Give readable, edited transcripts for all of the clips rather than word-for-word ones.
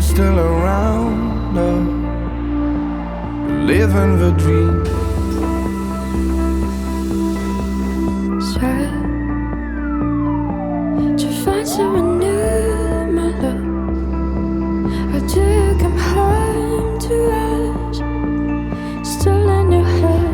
still around us, living the dream. Try to find someone new, my love. Or do you come home to us, still in your head?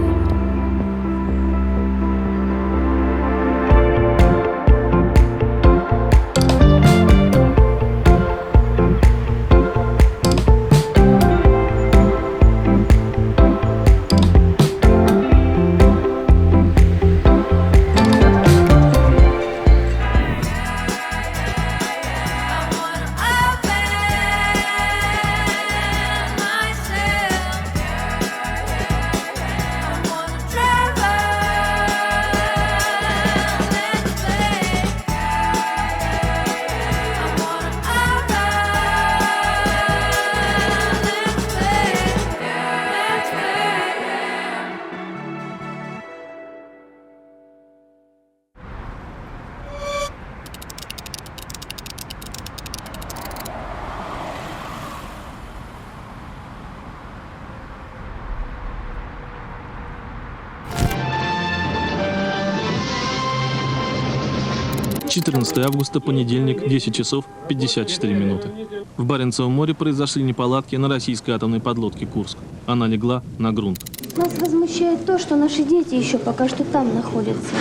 «14 августа, понедельник, 10 часов 54 минуты. В Баренцевом море произошли неполадки на российской атомной подлодке «Курск». Она легла на грунт. Нас возмущает то, что наши дети еще пока что там находятся.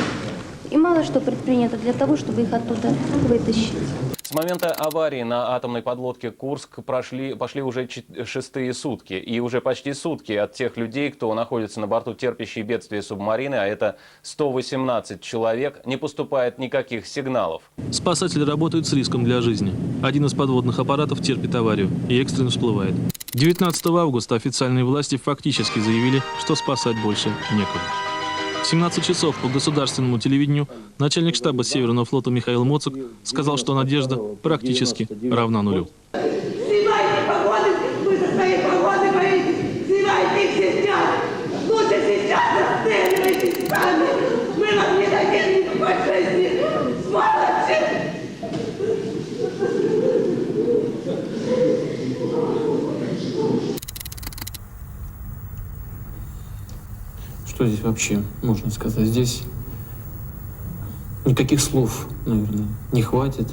И мало что предпринято для того, чтобы их оттуда вытащить. С момента аварии на атомной подлодке «Курск» пошли уже 6-е сутки. И уже почти сутки от тех людей, кто находится на борту терпящей бедствия субмарины, а это 118 человек, не поступает никаких сигналов. Спасатели работают с риском для жизни. Один из подводных аппаратов терпит аварию и экстренно всплывает. 19 августа официальные власти фактически заявили, что спасать больше некуда. В 17 часов по государственному телевидению начальник штаба Северного флота Михаил Моцик сказал, что надежда практически равна нулю. Снимайте погоны, вы со своей погоны боитесь, снимайте их сейчас. Лучше сейчас расстреливайтесь сами. Мы вам не дадим никакой жизни. Сволочи! Что здесь вообще можно сказать? Здесь никаких слов, наверное, не хватит.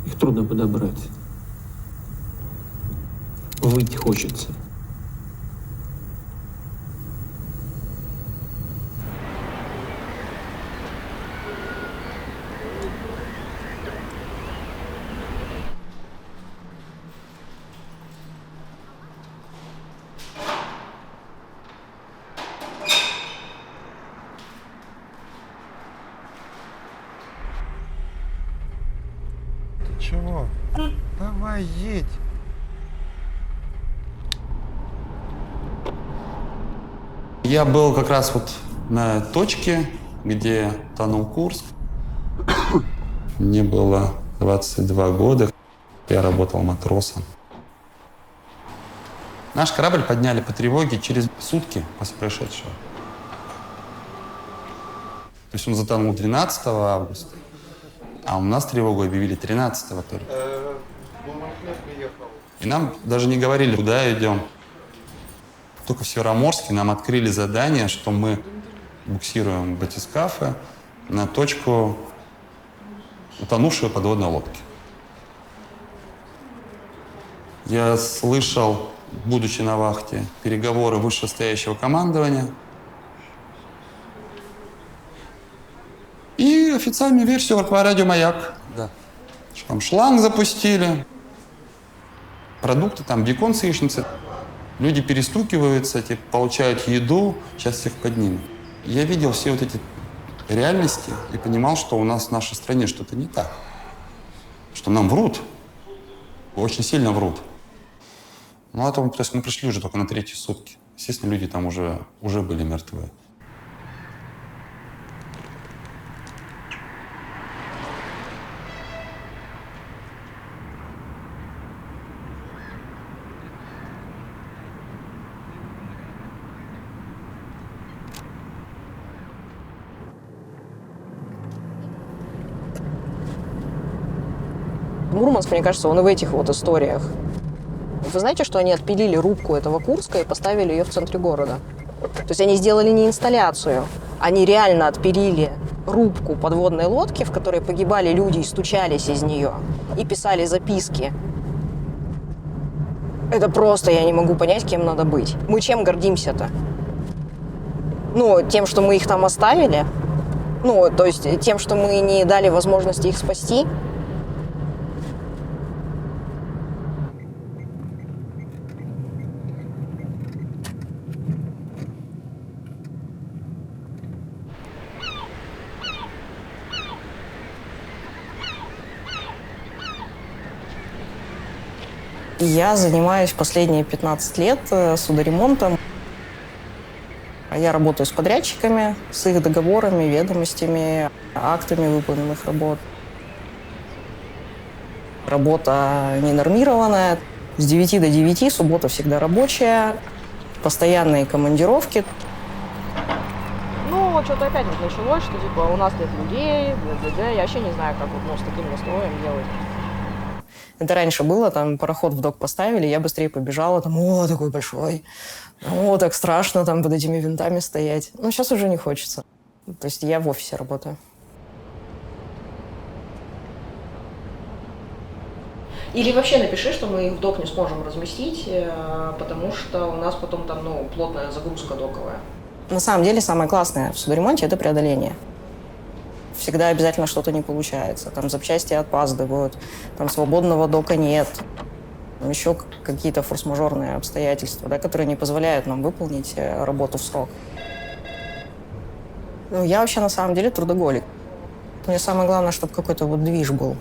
Их трудно подобрать. Выть хочется. Чего? Давай, едь. Я был как раз вот на точке, где тонул Курск. Мне было 22 года. Я работал матросом. Наш корабль подняли по тревоге через сутки после происшедшего. То есть он затонул 12 августа. А у нас тревогу объявили 13-го только. И нам даже не говорили, куда идем. Только в Североморске нам открыли задание, что мы буксируем батискафы на точку утонувшей подводной лодки. Я слышал, будучи на вахте, переговоры вышестоящего командования. И официальную версию по радио «Маяк». Да. Что там шланг запустили, продукты, там бекон с яичницей. Люди перестукиваются, получают еду, сейчас всех поднимут. Я видел все вот эти реальности и понимал, что у нас в нашей стране что-то не так. Что нам врут, очень сильно врут. Ну, а то то есть мы пришли уже только на 3-е сутки. Естественно, люди там уже были мертвы. Мурманск, мне кажется, он и в этих вот историях. Вы знаете, что они отпилили рубку этого Курска и поставили ее в центре города? То есть они сделали не инсталляцию, они реально отпилили рубку подводной лодки, в которой погибали люди и стучались из нее, и писали записки. Это просто я не могу понять, кем надо быть. Мы чем гордимся-то? Ну, тем, что мы их там оставили? Ну, то есть тем, что мы не дали возможности их спасти? Я занимаюсь последние 15 лет судоремонтом. Я работаю с подрядчиками, с их договорами, ведомостями, актами выполненных работ. Работа ненормированная. С 9 до 9, суббота всегда рабочая, постоянные командировки. Ну, вот что-то опять вот началось, что типа у нас нет людей, я вообще не знаю, как вот, с таким настроем делать. Это раньше было, там пароход в док поставили, я быстрее побежала, там, о, такой большой, о, так страшно там под этими винтами стоять. Ну, сейчас уже не хочется. То есть я в офисе работаю. Или вообще напиши, что мы их в док не сможем разместить, потому что у нас потом там, плотная загрузка доковая. На самом деле самое классное в судоремонте – это преодоление. Всегда обязательно что-то не получается. Там запчасти отпаздывают, там свободного дока нет. Еще какие-то форс-мажорные обстоятельства, которые не позволяют нам выполнить работу в срок. Я вообще на самом деле трудоголик. Мне самое главное, чтобы какой-то вот движ был.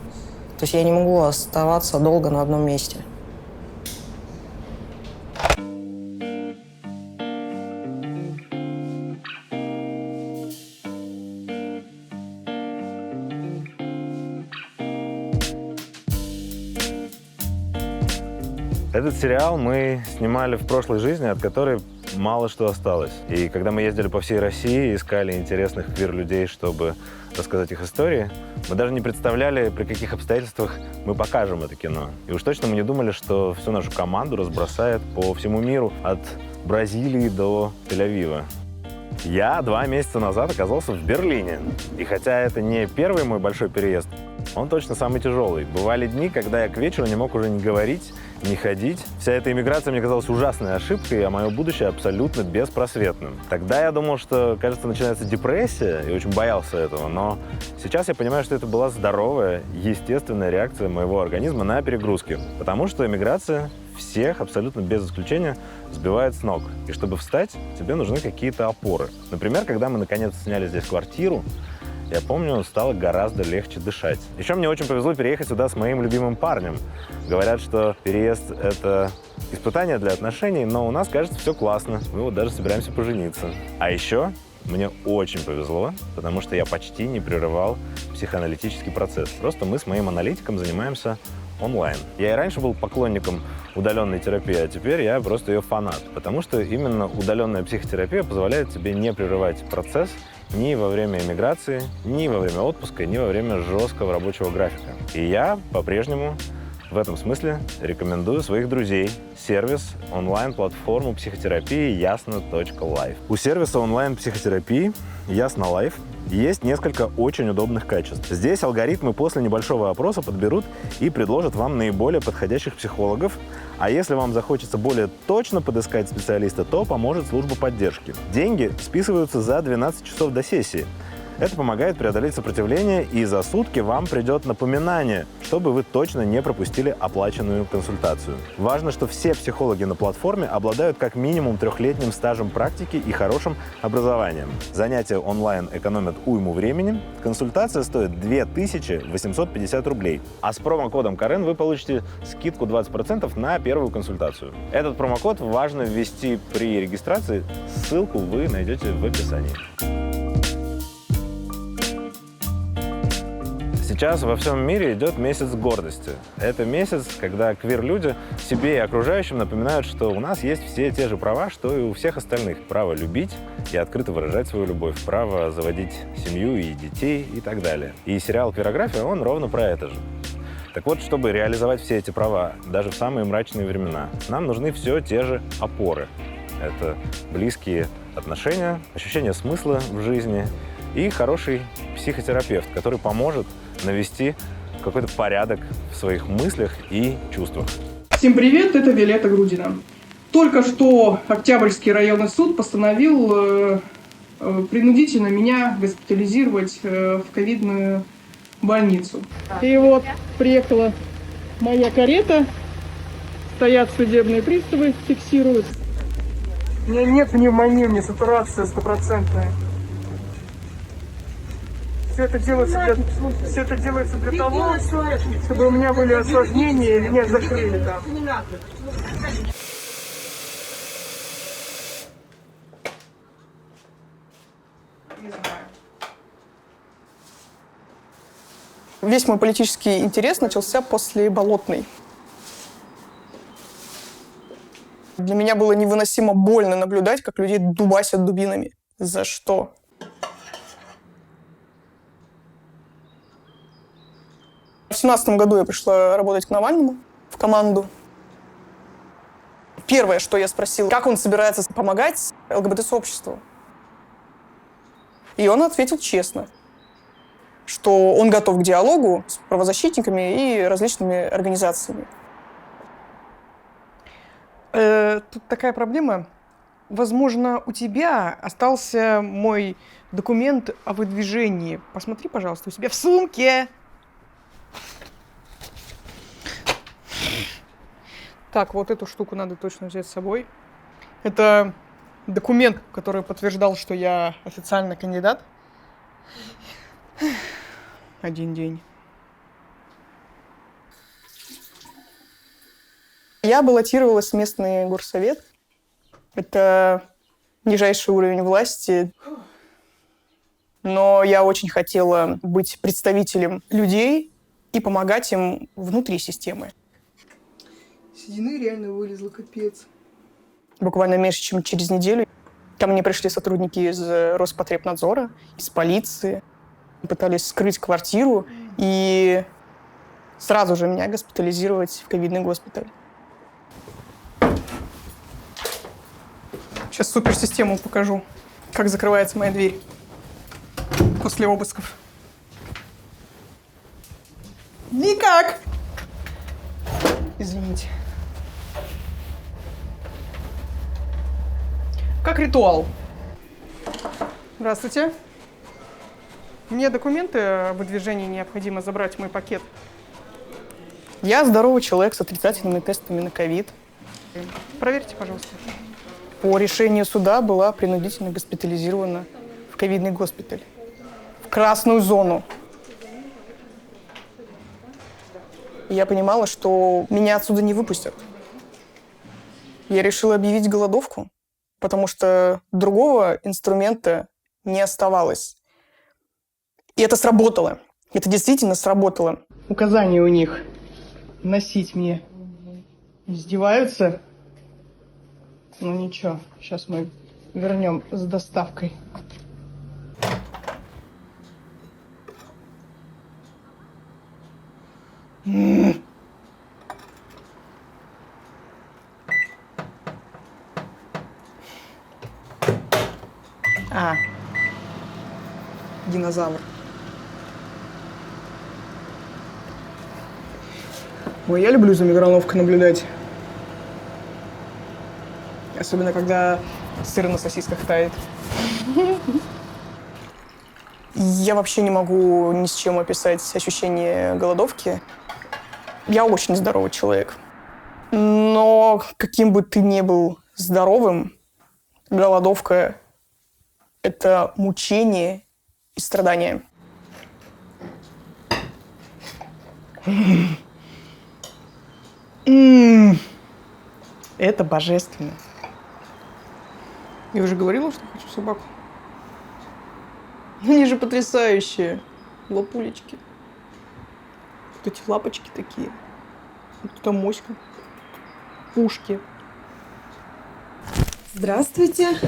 То есть я не могу оставаться долго на одном месте. Этот сериал мы снимали в прошлой жизни, от которой мало что осталось. И когда мы ездили по всей России, искали интересных квир-людей, чтобы рассказать их истории, мы даже не представляли, при каких обстоятельствах мы покажем это кино. И уж точно мы не думали, что всю нашу команду разбросает по всему миру, от Бразилии до Тель-Авива. Я 2 месяца назад оказался в Берлине. И хотя это не первый мой большой переезд, он точно самый тяжелый. Бывали дни, когда я к вечеру не мог уже ни говорить, ни ходить. Вся эта иммиграция мне казалась ужасной ошибкой, а мое будущее абсолютно беспросветным. Тогда я думал, что, кажется, начинается депрессия, и очень боялся этого. Но сейчас я понимаю, что это была здоровая, естественная реакция моего организма на перегрузки. Потому что иммиграция всех, абсолютно без исключения, сбивает с ног. И чтобы встать, тебе нужны какие-то опоры. Например, когда мы наконец сняли здесь квартиру, я помню, стало гораздо легче дышать. Еще мне очень повезло переехать сюда с моим любимым парнем. Говорят, что переезд — это испытание для отношений, но у нас, кажется, все классно. Мы вот даже собираемся пожениться. А еще мне очень повезло, потому что я почти не прерывал психоаналитический процесс. Просто мы с моим аналитиком занимаемся онлайн. Я и раньше был поклонником удаленной терапии, а теперь я просто ее фанат, потому что именно удаленная психотерапия позволяет тебе не прерывать процесс ни во время эмиграции, ни во время отпуска, ни во время жесткого рабочего графика. И я по-прежнему в этом смысле рекомендую своих друзей сервис онлайн-платформу психотерапии Ясно.Life. У сервиса онлайн-психотерапии Ясно.Life есть несколько очень удобных качеств. Здесь алгоритмы после небольшого опроса подберут и предложат вам наиболее подходящих психологов, а если вам захочется более точно подыскать специалиста, то поможет служба поддержки. Деньги списываются за 12 часов до сессии. Это помогает преодолеть сопротивление, и за сутки вам придет напоминание, чтобы вы точно не пропустили оплаченную консультацию. Важно, что все психологи на платформе обладают как минимум 3-летним стажем практики и хорошим образованием. Занятия онлайн экономят уйму времени. Консультация стоит 2850 рублей. А с промокодом КАРЕН вы получите скидку 20% на первую консультацию. Этот промокод важно ввести при регистрации. Ссылку вы найдете в описании. Сейчас во всем мире идет месяц гордости. Это месяц, когда квир-люди себе и окружающим напоминают, что у нас есть все те же права, что и у всех остальных. Право любить и открыто выражать свою любовь, право заводить семью и детей и так далее. И сериал «Квирография», он ровно про это же. Так вот, чтобы реализовать все эти права, даже в самые мрачные времена, нам нужны все те же опоры. Это близкие отношения, ощущение смысла в жизни и хороший психотерапевт, который поможет навести какой-то порядок в своих мыслях и чувствах. Всем привет, это Виолетта Грудина. Только что Октябрьский районный суд постановил принудительно меня госпитализировать в ковидную больницу. И вот приехала моя карета, стоят судебные приставы, фиксируют. У меня нет пневмонии, у меня сатурация стопроцентная. Все это делается для того, чтобы у меня были осложнения и меня закрыли там. Не знаю. Весь мой политический интерес начался после Болотной. Для меня было невыносимо больно наблюдать, как людей дубасят дубинами. За что? В 2017 году я пришла работать к Навальному в команду. Первое, что я спросила, как он собирается помогать ЛГБТ-сообществу. И он ответил честно, что он готов к диалогу с правозащитниками и различными организациями. Тут такая проблема. Возможно, у тебя остался мой документ о выдвижении. Посмотри, пожалуйста, у себя в сумке. Так, вот эту штуку надо точно взять с собой. Это документ, который подтверждал, что я официально кандидат. 1 день. Я баллотировалась в местный горсовет. Это нижайший уровень власти. Но я очень хотела быть представителем людей и помогать им внутри системы. Седины реально вылезла, капец. Буквально меньше, чем через неделю ко мне пришли сотрудники из Роспотребнадзора, из полиции. Пытались скрыть квартиру и сразу же меня госпитализировать в ковидный госпиталь. Сейчас суперсистему покажу, как закрывается моя дверь после обысков. Никак! Извините. Как ритуал. Здравствуйте. Мне документы о выдвижении необходимо забрать в мой пакет. Я здоровый человек с отрицательными тестами на ковид. Проверьте, пожалуйста. По решению суда была принудительно госпитализирована в ковидный госпиталь. В красную зону. Я понимала, что меня отсюда не выпустят. Я решила объявить голодовку, потому что другого инструмента не оставалось. И это сработало. Это действительно сработало. Указания у них носить мне издеваются. Ну ничего, сейчас мы вернем с доставкой. Динозавр. Ой, я люблю за микроволновкой наблюдать. Особенно, когда сыр на сосисках тает. Я вообще не могу ни с чем описать ощущение голодовки. Я очень здоровый человек. Но каким бы ты ни был здоровым, голодовка — это мучение и страдание. Это божественно. Я уже говорила, что хочу собаку. Они же потрясающие. Лапулечки. Вот эти лапочки такие. Вот это моська. Ушки. Здравствуйте.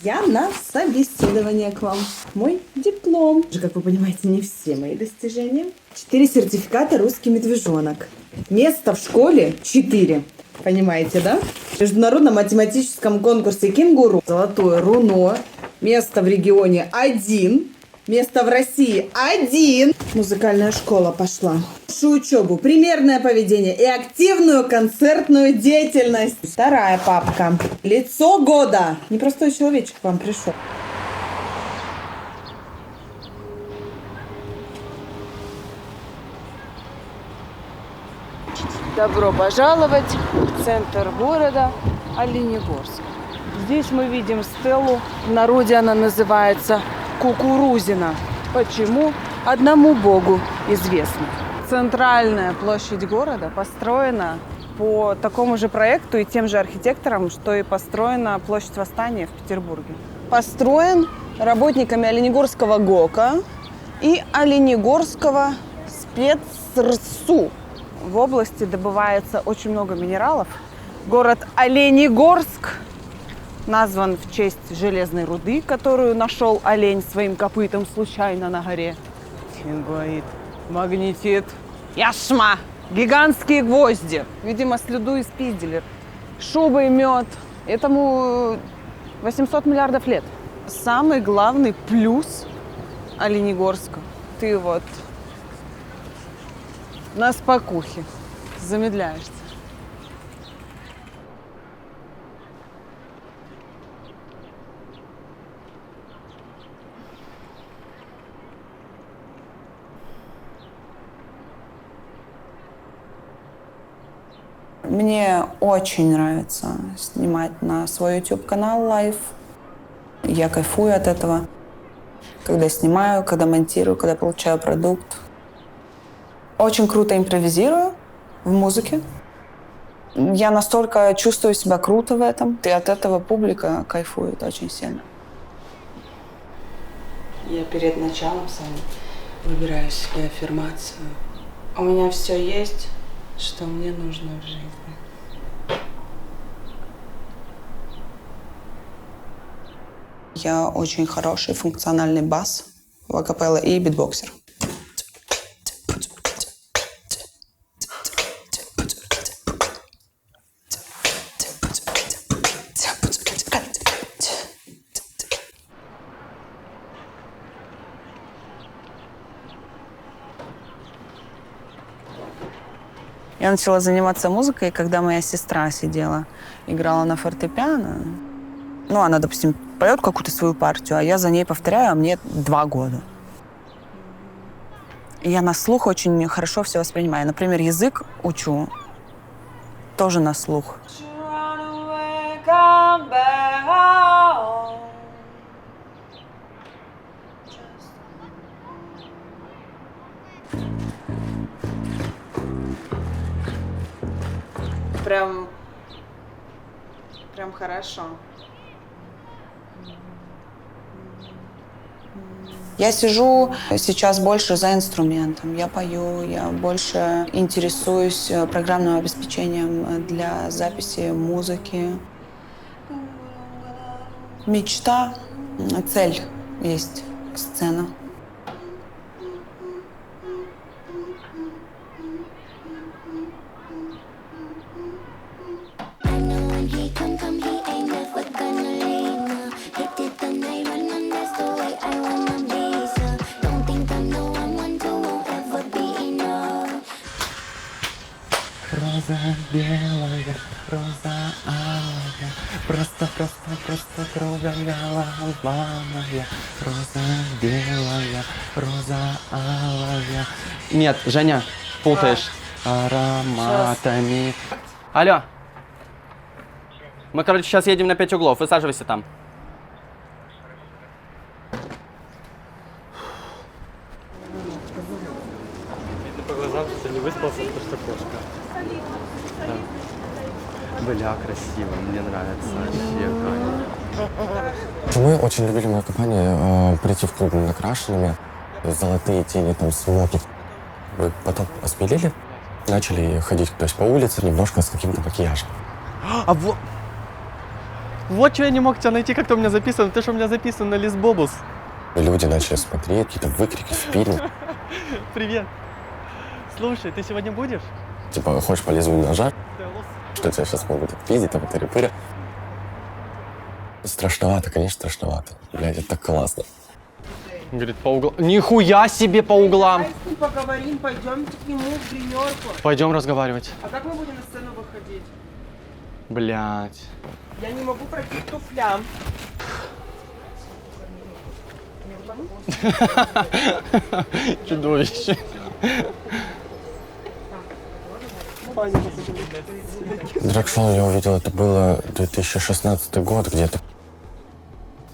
Я на собеседование к вам. Мой диплом. Уже, как вы понимаете, не все мои достижения. 4 сертификата «Русский медвежонок». Место в школе 4. Понимаете, да? В международном математическом конкурсе «Кенгуру» золотое руно. Место в регионе 1. Место в России 1. Музыкальная школа пошла. Высшую учебу, примерное поведение и активную концертную деятельность. 2 папка. Лицо года. Непростой человечек к вам пришел. Добро пожаловать в центр города Оленегорск. Здесь мы видим стелу. В народе она называется Кукурузина. Почему? Одному Богу известно. Центральная площадь города построена по такому же проекту и тем же архитекторам, что и построена площадь Восстания в Петербурге. Построен работниками Оленегорского ГОКа и Оленегорского спецрсу. В области добывается очень много минералов. Город Оленегорск назван в честь железной руды, которую нашел олень своим копытом случайно на горе. Тингуаит, магнетит, яшма, гигантские гвозди. Видимо, слюду испиздили. Шуба и мед. Этому 800 миллиардов лет. Самый главный плюс Оленегорска. Ты вот на спокухе замедляешься. Мне очень нравится снимать на свой YouTube-канал лайв. Я кайфую от этого. Когда снимаю, когда монтирую, когда получаю продукт. Очень круто импровизирую в музыке. Я настолько чувствую себя круто в этом. И от этого публика кайфует очень сильно. Я перед началом сами выбираю себе аффирмацию. У меня все есть, что мне нужно в жизни. Я очень хороший функциональный бас, вокапелла и битбоксер. Я начала заниматься музыкой, когда моя сестра сидела, играла на фортепиано. Ну, она, допустим, поет какую-то свою партию, а я за ней повторяю, а мне 2 года. И я на слух очень хорошо все воспринимаю. Например, язык учу тоже на слух. Прям хорошо. Я сижу сейчас больше за инструментом. Я пою, я больше интересуюсь программным обеспечением для записи музыки. Мечта, цель есть, сцена. Роза белая, роза алая, просто круговая. Роза белая, роза алая. Нет, Женя, путаешь. Ароматами. Алло. Мы, короче, сейчас едем на 5 углов. Высаживайся там. Видно по глазам, что ты не выспался, потому что кошка. Да. Бля, красиво, мне нравится. Вообще, Мы очень любили, моя компания, прийти в клуб накрашенными, золотые тени, там, смоки. Мы потом осмелели, начали ходить, то есть по улице, немножко с каким-то макияжем. А вот... Вот что я не мог тебя найти, как ты у меня записан. Ты что у меня записан на Лесбобус. И люди начали смотреть, какие-то выкрики, впили. Привет. Слушай, ты сегодня будешь? Типа, хочешь по лезвию ножа? Что тебя сейчас могут отпиздить, там, тыры-пыры. Страшновато, конечно, страшновато. Блядь, это так классно. Говорит, по углам. Нихуя себе по углам. Поговорим, пойдемте к нему в гримерку. Пойдем разговаривать. А как мы будем на сцену выходить? Блядь. Я не могу пройти к туфлям. Чудовище. Драг-шоу я увидел, это было 2016 год где-то.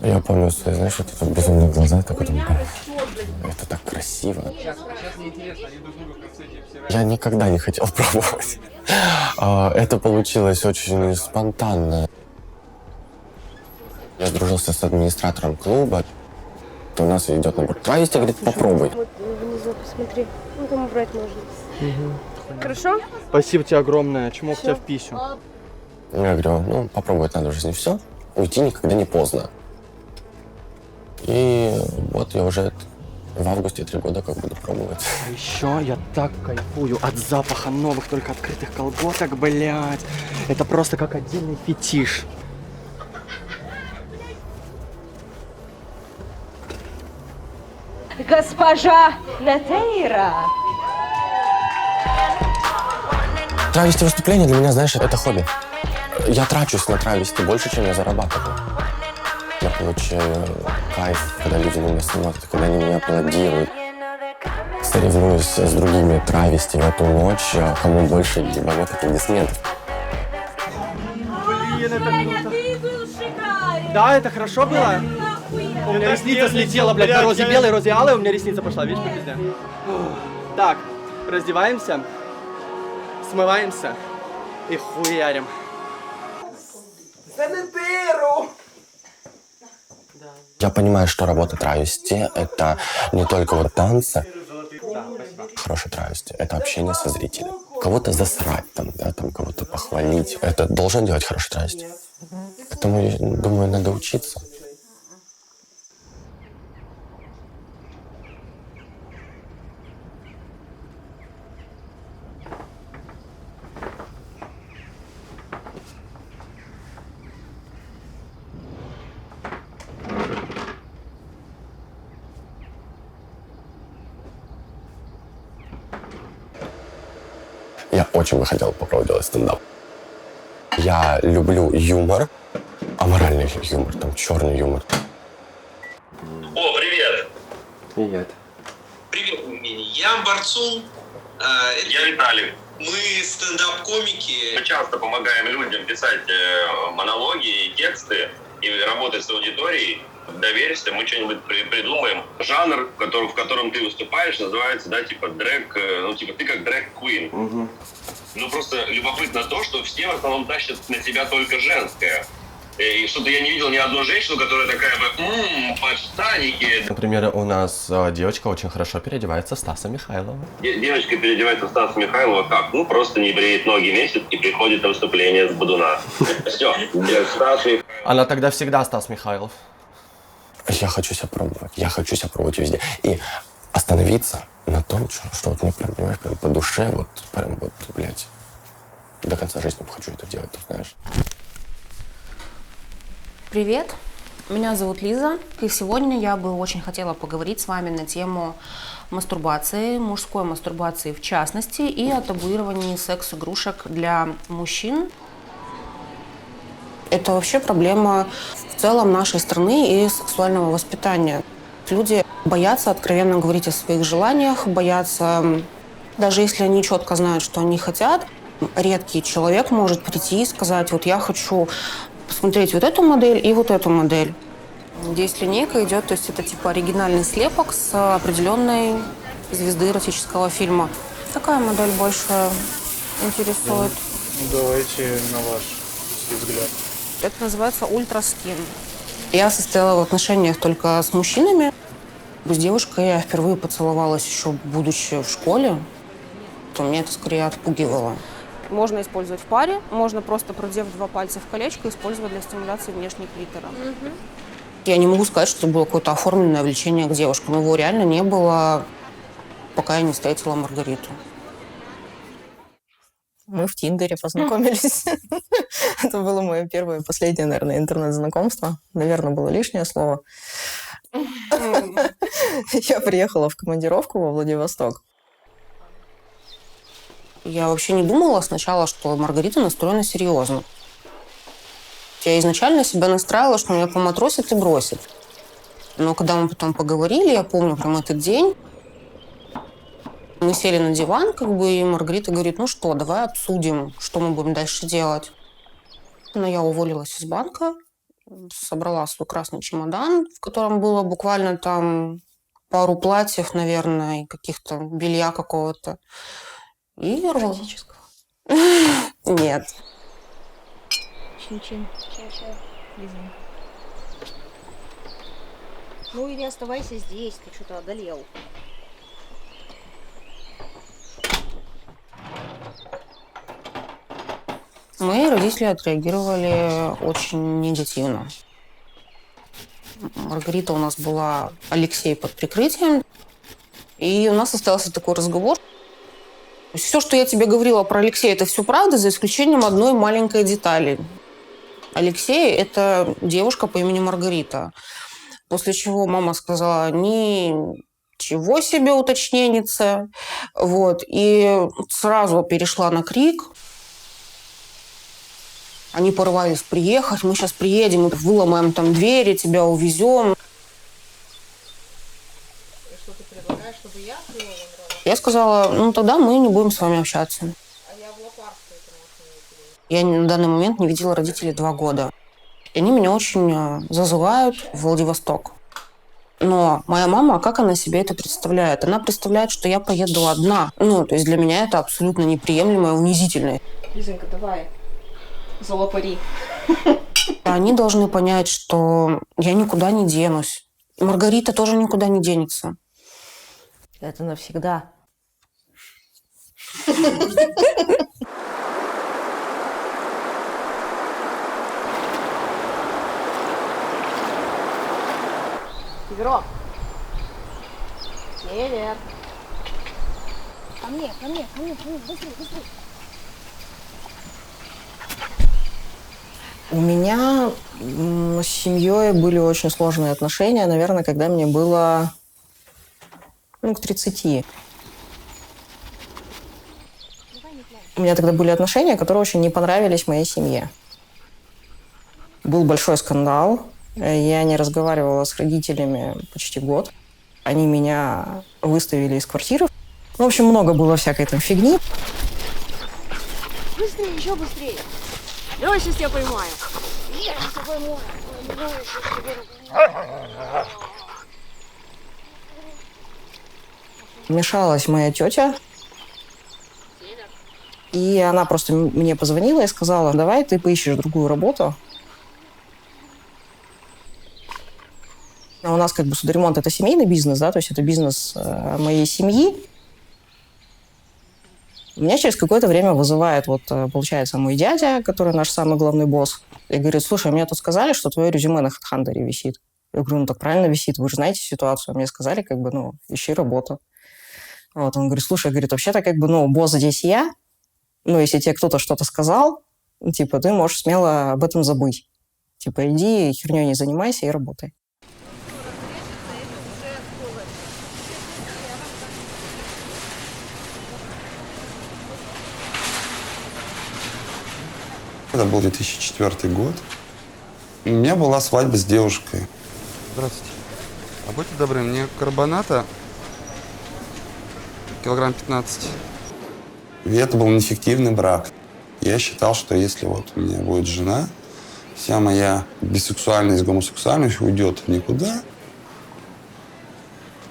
Я помню свои, знаешь, вот это безумные глаза, так вот, это так красиво. Я никогда не хотел пробовать. Это получилось очень спонтанно. Я сдружился с администратором клуба. У нас идет набор травести, говорит, попробуй. Вот внизу, посмотри. Ну, там убрать можно. Хорошо? Спасибо тебе огромное. Чмок тебя в писю. Я говорю, ну, попробовать надо в жизни все. Уйти никогда не поздно. И вот я уже в августе 3 года как буду пробовать. А еще я так кайфую от запаха новых, только открытых колготок, блядь. Это просто как отдельный фетиш. Госпожа Натейра. Травести выступления для меня, знаешь, это хобби. Я трачусь на травести больше, чем я зарабатываю. Я получаю кайф, когда люди на меня смотрят, когда они меня аплодируют. Соревнуюсь с другими травести в эту ночь, кому больше ебанет аплодисментов. Блин, это круто. Да, это хорошо было? У меня ресница слетела, блядь, на розе белой, розе алой, у меня ресница пошла, видишь, по пизде. Так, раздеваемся, смываемся и хуярим. Я понимаю, что работа травести — это не только вот танцы. Хорошая травести — это общение со зрителем. Кого-то засрать, там, да, там, кого-то похвалить. Это должен делать хороший травести. Поэтому, я думаю, надо учиться. Я очень бы хотел попробовать делать стендап. Я люблю юмор, аморальный юмор, там, черный юмор. О, привет! Привет. Привет, я Борцун. Я Виталий. Мы стендап-комики. Мы часто помогаем людям писать монологи и тексты и работать с аудиторией. Доверься, мы что-нибудь придумаем. Жанр, в котором ты выступаешь, называется, да, типа дрэг, ну, типа ты как дрэг-квин. Угу. Ну, просто любопытно то, что все в основном тащат на себя только женское. И что-то я не видел ни одну женщину, которая такая бы, подштанники. Например, у нас девочка очень хорошо переодевается в Стаса Михайлова. Девочка переодевается в Стаса Михайлова как? Ну, просто не бреет ноги месяц и приходит на выступление с Бодуна. Все, Стас Михайлов. Она тогда всегда Стас Михайлов. Я хочу себя пробовать. Я хочу себя пробовать везде. И остановиться на том, что вот мне прям, понимаешь, прям по душе, вот прям вот, блядь, до конца жизни хочу это делать, ты знаешь. Привет, меня зовут Лиза, и сегодня я бы очень хотела поговорить с вами на тему мастурбации, мужской мастурбации в частности, и о табуировании секс-игрушек для мужчин. Это вообще проблема в целом нашей страны и сексуального воспитания. Люди боятся откровенно говорить о своих желаниях, боятся, даже если они четко знают, что они хотят, редкий человек может прийти и сказать, вот я хочу посмотреть вот эту модель и вот эту модель. Здесь линейка идет, то есть это типа оригинальный слепок с определенной звезды эротического фильма. Такая модель больше интересует. Давайте на ваш взгляд. Это называется ультраскин. Я состояла в отношениях только с мужчинами. С девушкой я впервые поцеловалась еще будучи в школе. То меня это скорее отпугивало. Можно использовать в паре, можно просто продев 2 пальца в колечко, использовать для стимуляции внешней клитора. Я не могу сказать, что было какое-то оформленное влечение к девушкам. Его реально не было, пока я не встретила Маргариту. Мы в Тиндере познакомились. Это было мое первое и последнее, наверное, интернет-знакомство. Наверное, было лишнее слово. Я приехала в командировку во Владивосток. Я вообще не думала сначала, что Маргарита настроена серьезно. Я изначально себя настраивала, что меня поматросит и бросит. Но когда мы потом поговорили, я помню прям этот день, мы сели на диван, и Маргарита говорит, ну что, давай обсудим, что мы будем дальше делать. Но я уволилась из банка, собрала свой красный чемодан, в котором было буквально там пару платьев, наверное, и каких-то белья какого-то. И эротического. Нет. Чин-чин. Чай. Ну или оставайся здесь, ты что-то одолел. Мои родители отреагировали очень негативно. Маргарита у нас была, Алексей под прикрытием. И у нас остался такой разговор. Все, что я тебе говорила про Алексея, это все правда, за исключением одной маленькой детали. Алексей – это девушка по имени Маргарита. После чего мама сказала, ничего себе уточненница. Вот. И сразу перешла на крик. Они порывались приехать, мы сейчас приедем, выломаем там двери, тебя увезем. Что ты предлагаешь, чтобы я открыла вам рот? Я сказала, ну тогда мы не будем с вами общаться. А я в лопарстве это может. Я на данный момент не видела родителей 2 года. И они меня очень зазывают в Владивосток. Но моя мама, как она себе это представляет? Она представляет, что я поеду одна. Ну, то есть для меня это абсолютно неприемлемо и унизительно. Лизонька, давай. За лопари. Они должны понять, что я никуда не денусь. И Маргарита тоже никуда не денется. Это навсегда. Игрок. Север. Ко мне, быстрее. У меня с семьей были очень сложные отношения, наверное, когда мне было к 30. У меня тогда были отношения, которые очень не понравились моей семье. Был большой скандал. Я не разговаривала с родителями почти год. Они меня выставили из квартиры. В общем, много было всякой там фигни. Быстрее, еще быстрее. Давай, сейчас я поймаю. Я тебя поймаю. Вмешалась моя тетя. И она просто мне позвонила и сказала, давай ты поищешь другую работу. У нас судоремонт – это семейный бизнес, да, то есть это бизнес моей семьи. Меня через какое-то время вызывает, получается, мой дядя, который наш самый главный босс, и говорит, слушай, мне тут сказали, что твое резюме на HeadHunter висит. Я говорю, ну так правильно висит, вы же знаете ситуацию. Мне сказали, ищи работу. Вот, он говорит, слушай, вообще-то, босс здесь я, если тебе кто-то что-то сказал, ты можешь смело об этом забыть. Иди херней не занимайся и работай. Это был 2004 год. У меня была свадьба с девушкой. Здравствуйте. А будьте добры, мне карбоната килограмм 15. И это был неэффективный брак. Я считал, что если у меня будет жена, вся моя бисексуальность, гомосексуальность уйдет в никуда,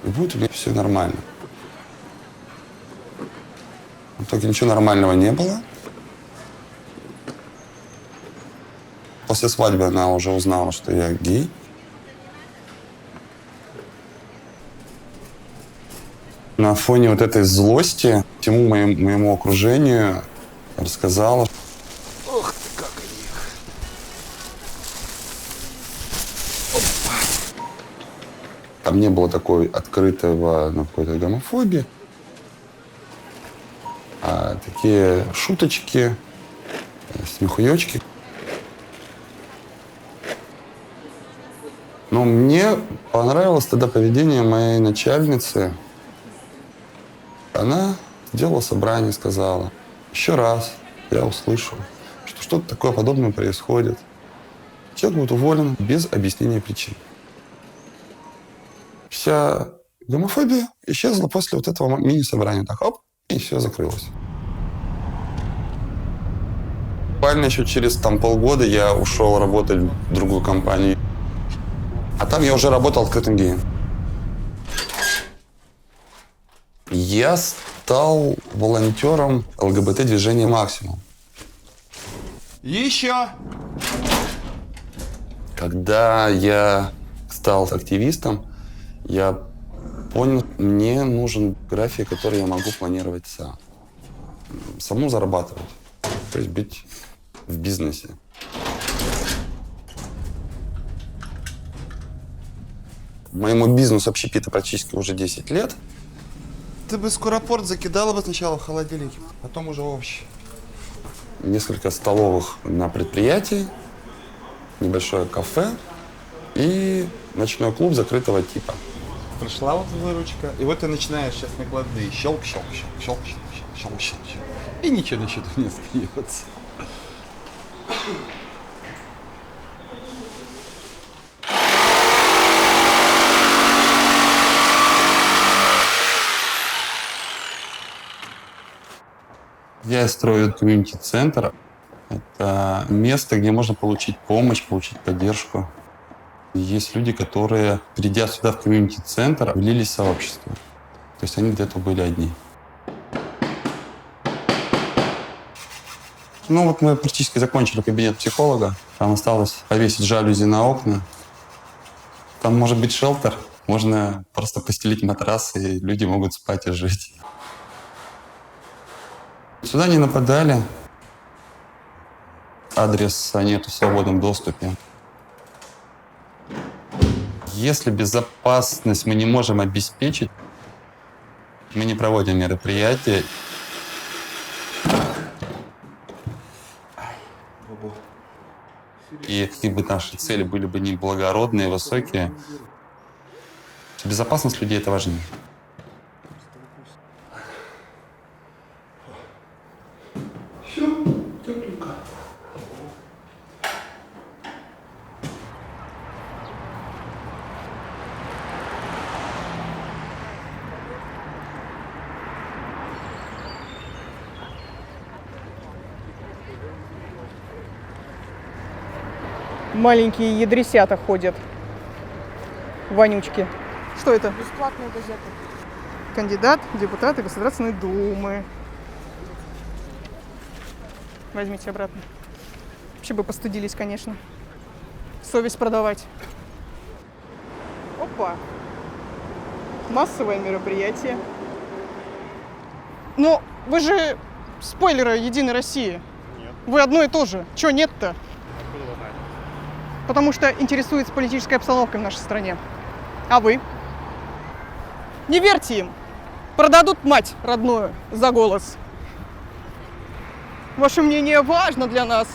и будет у меня все нормально. В итоге ничего нормального не было. После свадьбы она уже узнала, что я гей. На фоне этой злости всему моему окружению рассказала. Ух ты, как они их. Там не было такой открытого какой-то гомофобии. А такие шуточки, смехуёчки. Но мне понравилось тогда поведение моей начальницы. Она сделала собрание, сказала: еще раз я услышал, что что-то такое подобное происходит. Человек будет уволен без объяснения причин. Вся гомофобия исчезла после вот этого мини-собрания. Так, оп, и все закрылось. Буквально еще через полгода я ушел работать в другую компанию. А там я уже работал открытым геем. Я стал волонтером ЛГБТ-движения «Максимум». Еще! Когда я стал активистом, я понял, мне нужен график, который я могу планировать сам. Саму зарабатывать. То есть быть в бизнесе. Моему бизнесу общепита практически уже 10 лет. Ты бы скоропорт закидала бы сначала в холодильник, потом уже овощи. Несколько столовых на предприятии, небольшое кафе и ночной клуб закрытого типа. Пришла вот выручка, и вот ты начинаешь сейчас накладные. Щелк, щелк, щелк, щелк, щелк, щелк, щелк, щелк, щелк. И ничего на счету не остается. Я строю комьюнити-центр. Это место, где можно получить помощь, получить поддержку. Есть люди, которые, придя сюда в комьюнити-центр, влились в сообщество. То есть они до этого были одни. Ну вот мы практически закончили кабинет психолога. Там осталось повесить жалюзи на окна. Там может быть шелтер. Можно просто постелить матрас, и люди могут спать и жить. Сюда не нападали. Адреса нету в свободном доступе. Если безопасность мы не можем обеспечить, мы не проводим мероприятия. И какие бы наши цели были бы не благородные, высокие, безопасность людей — это важнее. Маленькие ядресята ходят. Вонючки. Что это? Бесплатная газета. Кандидат в депутаты Государственной Думы. Возьмите обратно. Вообще бы постыдились, конечно. Совесть продавать. Опа. Массовое мероприятие. Но вы же спойлеры Единой России. Нет. Вы одно и то же. Чего нет-то? Потому что интересуется политической обстановкой в нашей стране. А вы? Не верьте им. Продадут мать родную за голос. Ваше мнение важно для нас.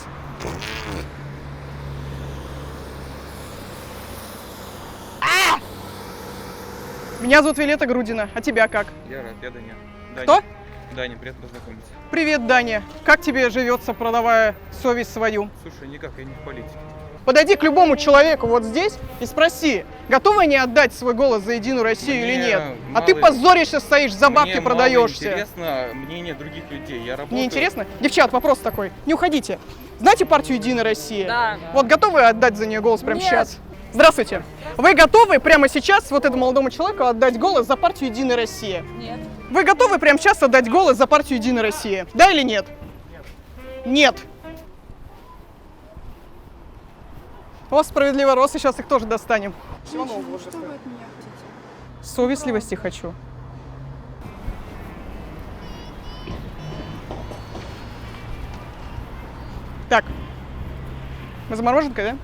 Меня зовут Виолетта Грудина. А тебя как? Я рад, я Даня. Кто? Даня, приятно познакомиться. Привет, Даня. Как тебе живется, продавая совесть свою? Слушай, никак, я не в политике. Подойди к любому человеку вот здесь и спроси, готовы они отдать свой голос за Единую Россию или нет? А ты позоришься, стоишь, за бабки продаешься. Мне интересно мнение других людей. Я работаю... Не интересно? Девчат, вопрос такой. Не уходите. Знаете партию Единая Россия? Да. Вот готовы отдать за нее голос прямо Нет. сейчас? Здравствуйте. Вы готовы прямо сейчас вот этому молодому человеку отдать голос за партию Единая Россия? Нет. Вы готовы прямо сейчас отдать голос за партию Единая Россия? Да или нет? Нет. О, справедливый рост, и сейчас их тоже достанем. Всего нового уже. Что вы от меня хотите? Совестливости хочу. Мы за мороженкой, да?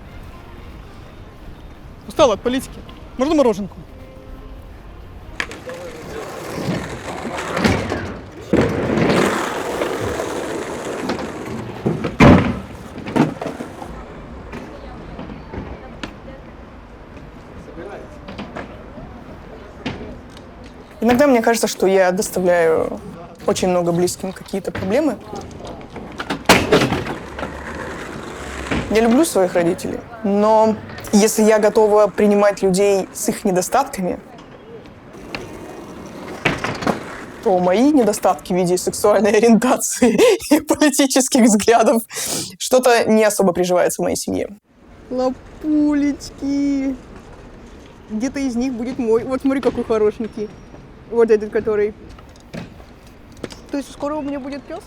Устала от политики. Можно мороженку? Иногда мне кажется, что я доставляю очень много близким какие-то проблемы. Я люблю своих родителей, но если я готова принимать людей с их недостатками, то мои недостатки в виде сексуальной ориентации и политических взглядов что-то не особо приживается в моей семье. Лапулечки. Где-то из них будет мой. Вот смотри, какой хорошенький. Вот этот, который. То есть скоро у меня будет пес?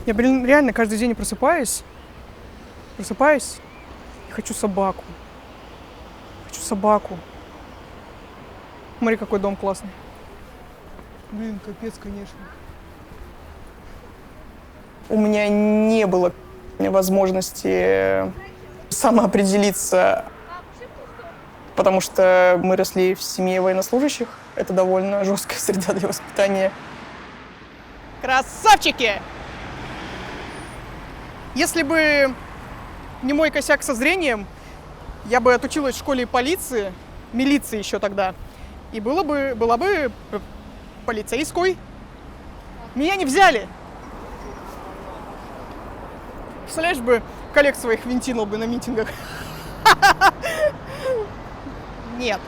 Я, реально каждый день просыпаюсь и хочу собаку. Хочу собаку. Смотри, какой дом классный. Блин, капец, конечно. У меня не было возможности самоопределиться, потому что мы росли в семье военнослужащих. Это довольно жесткая среда для воспитания. Красавчики! Если бы не мой косяк со зрением, я бы отучилась в школе полиции, милиции еще тогда, и была бы полицейской. Меня не взяли. Представляешь бы, коллег своих винтинул бы на митингах. Нет.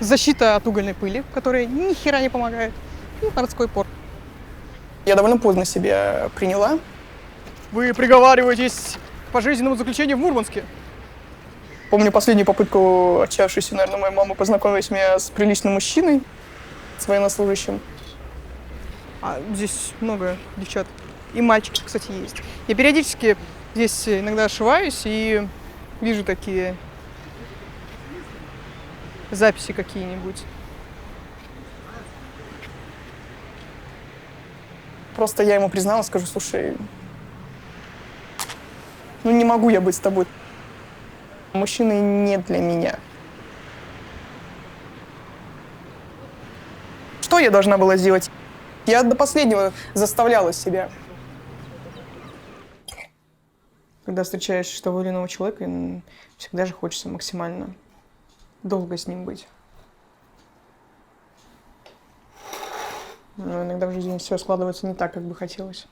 Защита от угольной пыли, которая ни хера не помогает. И морской порт. Я довольно поздно себя приняла. Вы приговариваетесь к пожизненному заключению в Мурманске. Помню последнюю попытку отчаявшейся, наверное, моей мамы познакомить меня с приличным мужчиной, с военнослужащим. А здесь много девчат. И мальчик, кстати, есть. Я периодически здесь иногда ошиваюсь и вижу такие записи какие-нибудь. Просто я ему призналась, скажу, слушай, ну не могу я быть с тобой. Мужчины не для меня. Что я должна была сделать? Я до последнего заставляла себя. Когда встречаешь того или иного человека, всегда же хочется максимально долго с ним быть. Но иногда в жизни все складывается не так, как бы хотелось.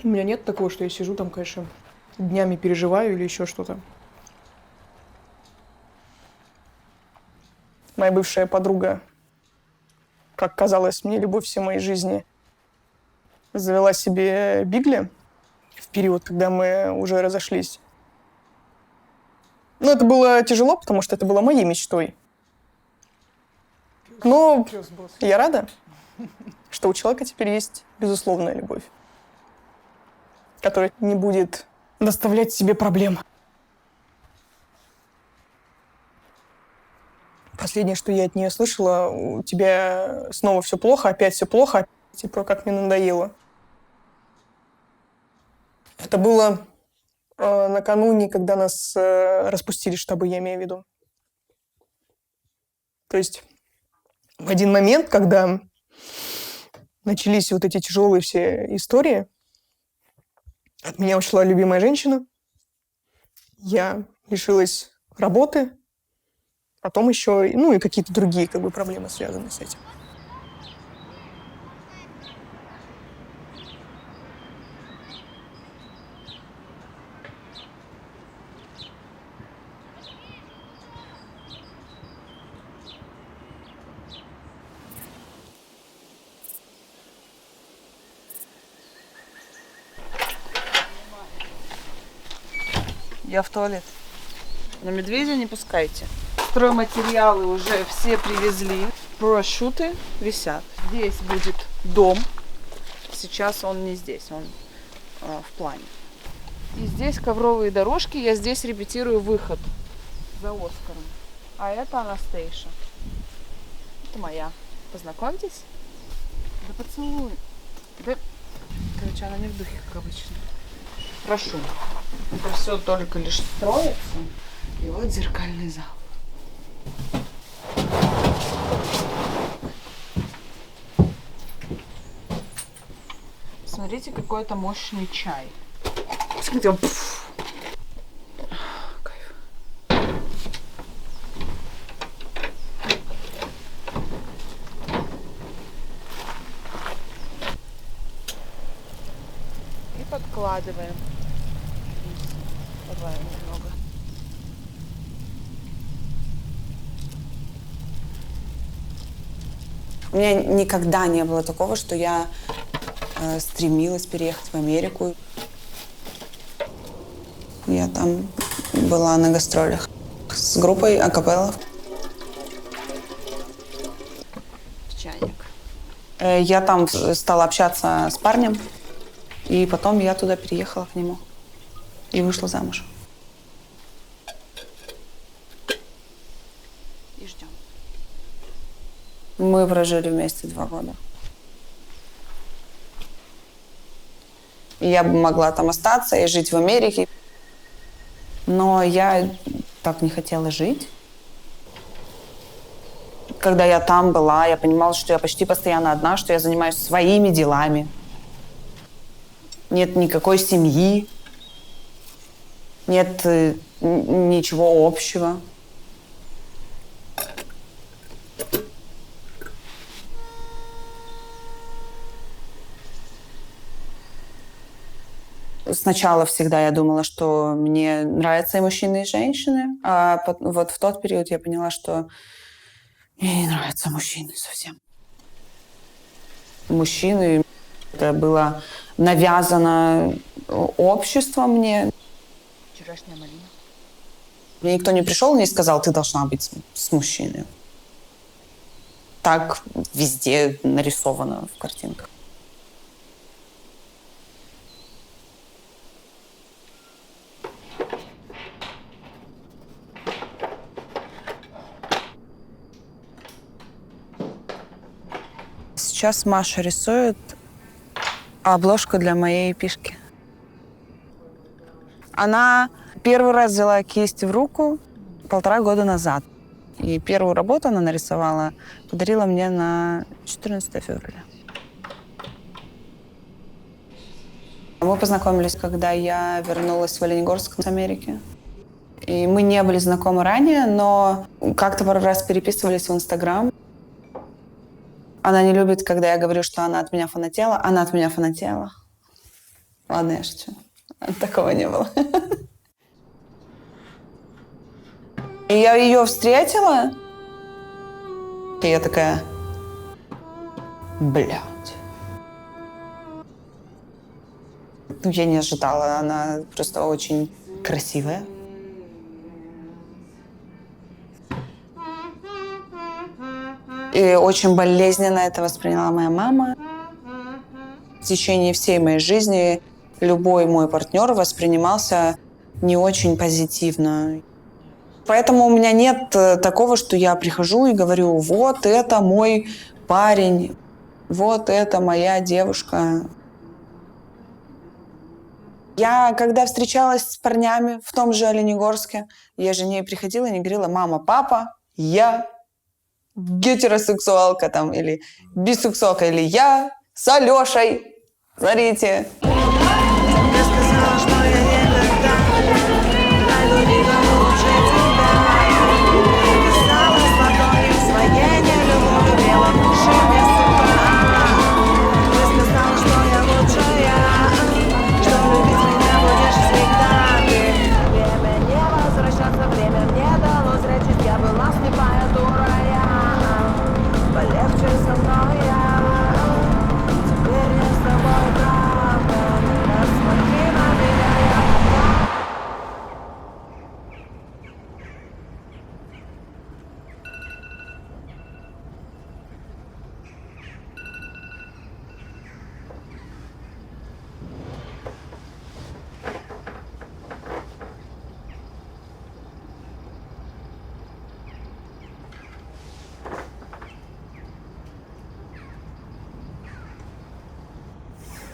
У меня нет такого, что я сижу там, конечно, днями переживаю или еще что-то. Моя бывшая подруга, как казалось мне, любовь всей моей жизни, завела себе бигля в период, когда мы уже разошлись. Но это было тяжело, потому что это было моей мечтой. Но я рада, что у человека теперь есть безусловная любовь, которая не будет доставлять себе проблем. Последнее, что я от нее слышала, у тебя снова все плохо, опять все плохо, типа, как мне надоело. Это было накануне, когда нас распустили штабы, я имею в виду. То есть в один момент, когда начались вот эти тяжелые все истории, от меня ушла любимая женщина, я лишилась работы, потом еще, и какие-то другие проблемы, связанные с этим. Я в туалет. На медведя не пускайте. Стройматериалы уже все привезли. парашюты висят. Здесь будет дом. Сейчас он не здесь, он в плане. И здесь ковровые дорожки. Я здесь репетирую выход за Оскаром. А это Анастейша. Это моя. Познакомьтесь. Да поцелуй. Да... Короче, она не в духе, как обычно. Прошу. Это все только лишь строится. И вот зеркальный зал. Смотрите, какой это мощный чай. Смотрите, кайф. И подкладываем. Добавим немного. У меня никогда не было такого, что я стремилась переехать в Америку. Я там была на гастролях с группой акапелла. Чайник. Я там стала общаться с парнем, и потом я туда переехала к нему и вышла замуж. И ждем. Мы прожили вместе 2 года. И я бы могла там остаться и жить в Америке. Но я так не хотела жить. Когда я там была, я понимала, что я почти постоянно одна, что я занимаюсь своими делами. Нет никакой семьи. Нет ничего общего. Сначала всегда я думала, что мне нравятся и мужчины, и женщины. А вот в тот период я поняла, что мне не нравятся мужчины совсем. Мужчины, это было навязано обществом мне. Вчерашняя малина. Мне никто не пришел и не сказал, ты должна быть с мужчиной. Так везде нарисовано в картинках. Сейчас Маша рисует обложку для моей эпишки. Она первый раз взяла кисть в руку 1,5 года назад. И первую работу она нарисовала, подарила мне на 14 февраля. Мы познакомились, когда я вернулась в Оленегорск с Америки. И мы не были знакомы ранее, но как-то пару раз переписывались в Инстаграм. Она не любит, когда я говорю, что она от меня фанатела. Она от меня фанатела. Ладно, я шучу. Такого не было. И я ее встретила. И я такая... Блядь. Ну, я не ожидала. Она просто очень красивая. И очень болезненно это восприняла моя мама. В течение всей моей жизни любой мой партнер воспринимался не очень позитивно. Поэтому у меня нет такого, что я прихожу и говорю, вот это мой парень, вот это моя девушка. Я, когда встречалась с парнями в том же Оленегорске, я же не приходила и не говорила, мама, папа, я гетеросексуалка там, или бисексуалка, или я с Алешей. Смотрите. Я сказала, что я никогда найду никого лучше тебя. Ты касалась ладонью своей, не люблю белых души без судьба. Ты сказала, что я лучшая, что любить меня будешь всегда ты. Время не возвращаться, время мне дало зречь, я была слепая дура. Полегче со мной я. Теперь я с тобой правда.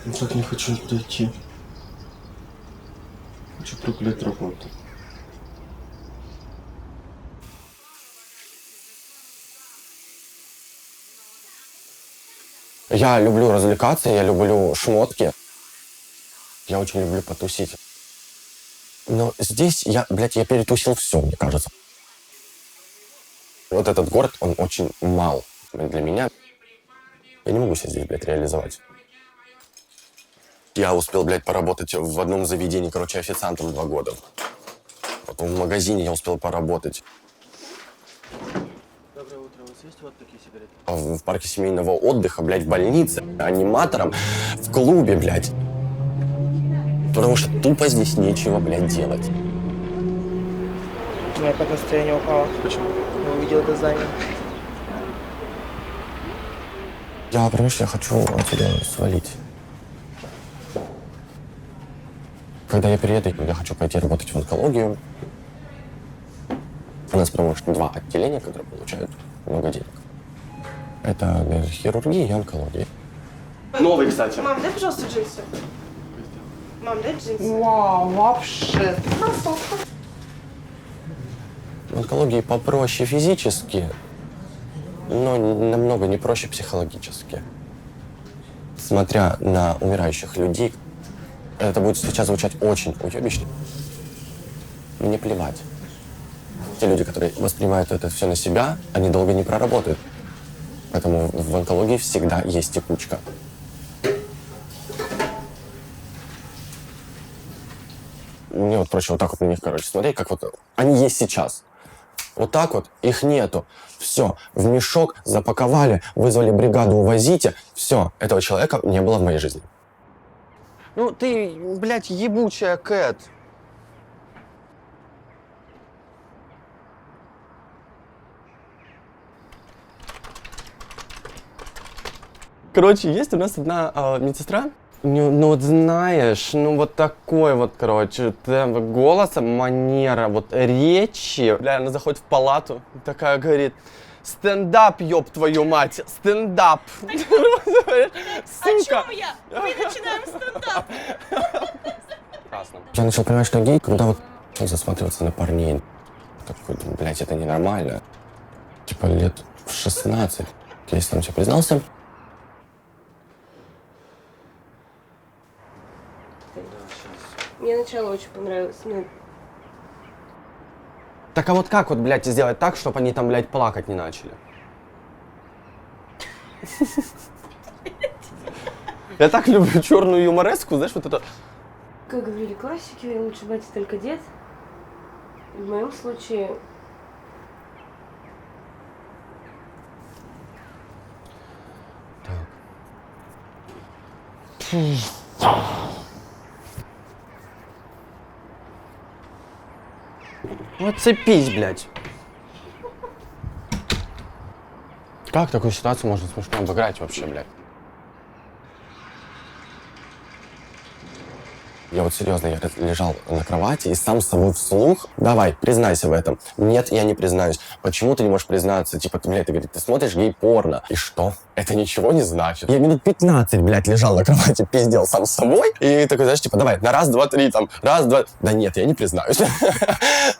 Я так не хочу туда идти. Хочу проклять работу. Я люблю развлекаться, я люблю шмотки. Я очень люблю потусить. Но здесь я перетусил все, мне кажется. Вот этот город, он очень мал для меня. Я не могу себя здесь, реализовать. Я успел, поработать в одном заведении, официантом 2 года. Потом в магазине я успел поработать. Доброе утро. У вас есть вот такие сигареты? В парке семейного отдыха, в больнице, аниматором, в клубе, Потому что тупо здесь нечего, делать. У меня опять настроение упало. Почему? Я увидел это здание. Я хочу отсюда свалить. Когда я перееду, я хочу пойти работать в онкологию. У нас, потому что 2 отделения, которые получают много денег. Это хирургия и онкология. Новый, кстати. Мам, дай, пожалуйста, джинсы. Мам, дай джинсы. Вау, вообще. В онкологии попроще физически, но намного не проще психологически. Смотря на умирающих людей, это будет сейчас звучать очень уебищно. Мне плевать. Те люди, которые воспринимают это все на себя, они долго не проработают. Поэтому в онкологии всегда есть текучка. Мне проще вот так вот на них, смотреть, как они есть сейчас. Вот так вот, их нету. Все, в мешок запаковали, вызвали бригаду, увозите. Все, этого человека не было в моей жизни. Ну ты, ебучая Кэт. Есть у нас одна медсестра. Ну, знаешь, вот такой тембр голоса, манера, речи. Она заходит в палату, такая говорит: стендап, ёб твою мать, стендап. Сука. О чем я? Мы начинаем стендап. Я начал понимать, что гей, когда засматриваться на парней. Такой, это ненормально. Лет в 16. Я сам себе признался. Мне начало очень понравилось. Так а как сделать так, чтобы они там, плакать не начали? Я так люблю черную юмореску, знаешь, это... Как говорили классики, лучше батя, только дед. В моем случае... Цепись, Как такую ситуацию можно смешно обыграть вообще, Я серьезно, я лежал на кровати и сам с собой вслух: давай, признайся в этом. Нет, я не признаюсь. Почему ты не можешь признаться? Ты говорит, ты смотришь гей-порно. И что? Это ничего не значит. Я минут 15, лежал на кровати, пиздел сам с собой. И такой, знаешь, давай, на 1, 2, 3, раз, два. Да нет, я не признаюсь.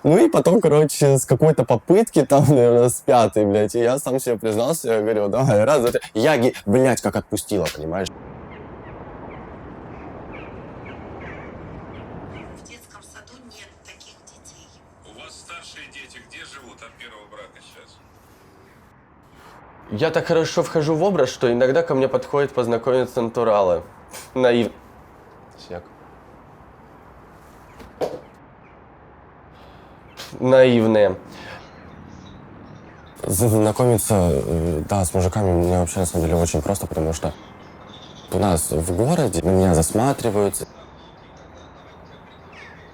Ну и потом, с какой-то попытки, наверное, с 5-й, и я сам себе признался, я говорю: давай, 1, 2, 3. Я, как отпустила, понимаешь? Я так хорошо вхожу в образ, что иногда ко мне подходят познакомиться натуралы. Наивные. Знакомиться, да, с мужиками мне вообще на самом деле очень просто, потому что у нас в городе на меня засматриваются.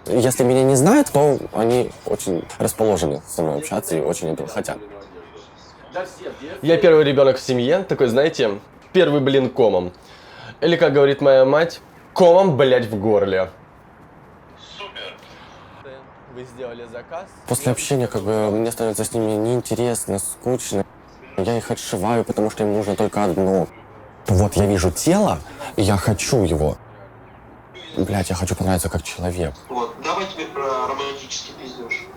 Если меня не знают, то они очень расположены со мной общаться и очень этого хотят. Я первый ребенок в семье, такой, знаете, первый блин комом. Или, как говорит моя мать, комом, в горле. Супер. Вы сделали заказ? После общения, мне становится с ними неинтересно, скучно. Я их отшиваю, потому что им нужно только одно. что вот я вижу тело, и я хочу его. Блядь, я хочу понравиться как человек. Вот, давай теперь про романтический пиздеж.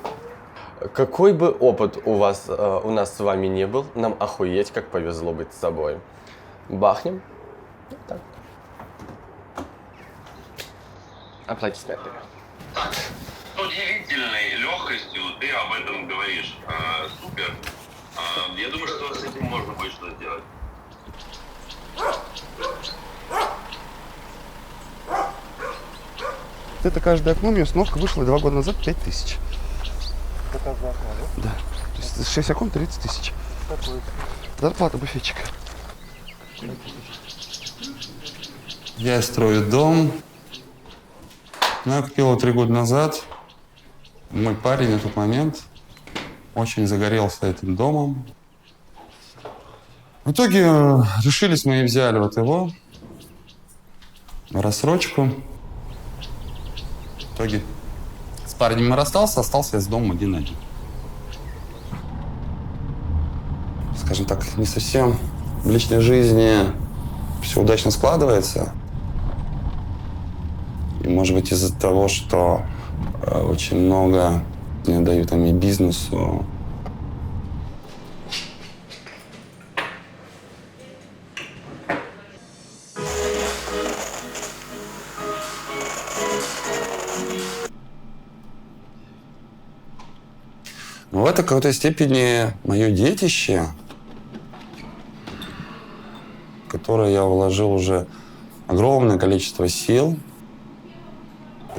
Какой бы опыт у нас с вами не был, нам охуеть как повезло быть с собой. Бахнем. Вот так. Аплодисменты. Так, с удивительной легкостью ты об этом говоришь. Супер. Я думаю, что с этим можно будет что-то сделать. Это каждое окно, у меня установка вышла 2 года назад 5000. Это за окно, да? Да. То есть 6 окон 30 тысяч. Какой? Зарплата буфетчика. Я строю дом. Ну, я купил его 3 года назад. Мой парень на тот момент очень загорелся этим домом. В итоге решились мы и взяли вот его в рассрочку. В итоге с парнем я расстался, остался я с домом один-один. Скажем так, не совсем в личной жизни все удачно складывается. И, может быть, из-за того, что очень много не дают там и бизнесу. Но это в какой-то степени мое детище, в которое я вложил уже огромное количество сил,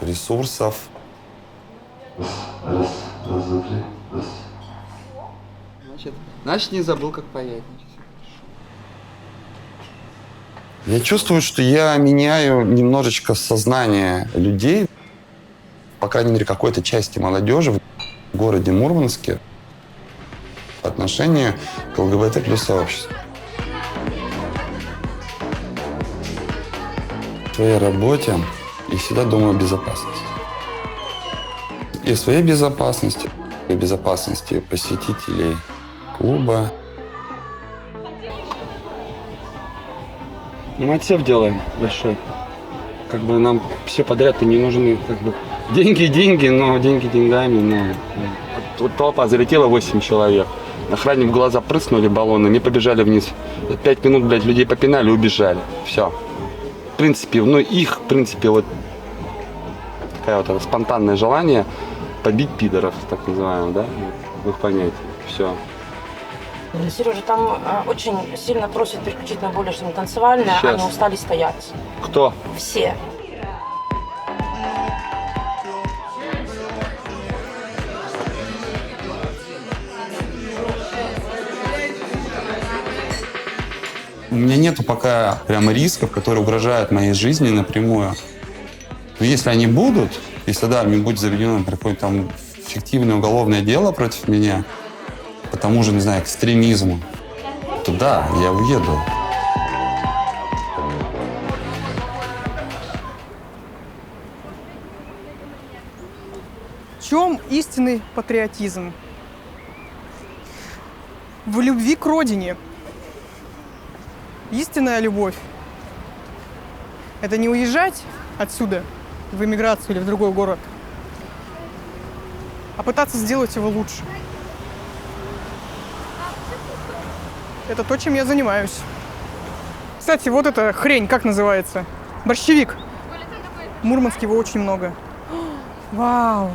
ресурсов. Значит, не забыл, как поедешь. Я чувствую, что я меняю немножечко сознание людей, по крайней мере, какой-то части молодежи в городе Мурманске по отношению к ЛГБТ плюс сообществу. В своей работе я всегда думаю о безопасности. И о своей безопасности, и о безопасности посетителей клуба. Мы отсев делаем большой. Как бы нам все подряд-то не нужны. Как бы деньги, но деньги деньгами. Но вот толпа залетела 8 человек. Охране в глаза прыснули баллонами и побежали вниз. 5 минут, блядь, людей попинали, убежали. Все. В принципе, их, в принципе, вот такое вот спонтанное желание побить пидоров, так называемых, да, в их понятии. Все. Сережа, там очень сильно просят переключить на более что-то танцевальное, Сейчас. они устали стоять. Кто? Все. У меня нету пока прямо рисков, которые угрожают моей жизни напрямую. Но если они будут, если да, мне будет заведено какое-то там фиктивное уголовное дело против меня, по тому же, не знаю, экстремизму, то да, я уеду. В чем истинный патриотизм? В любви к родине. Истинная любовь – это не уезжать отсюда в эмиграцию или в другой город, а пытаться сделать его лучше. Это то, чем я занимаюсь. Кстати, вот эта хрень, как называется? Борщевик. В Мурманске его очень много. Вау!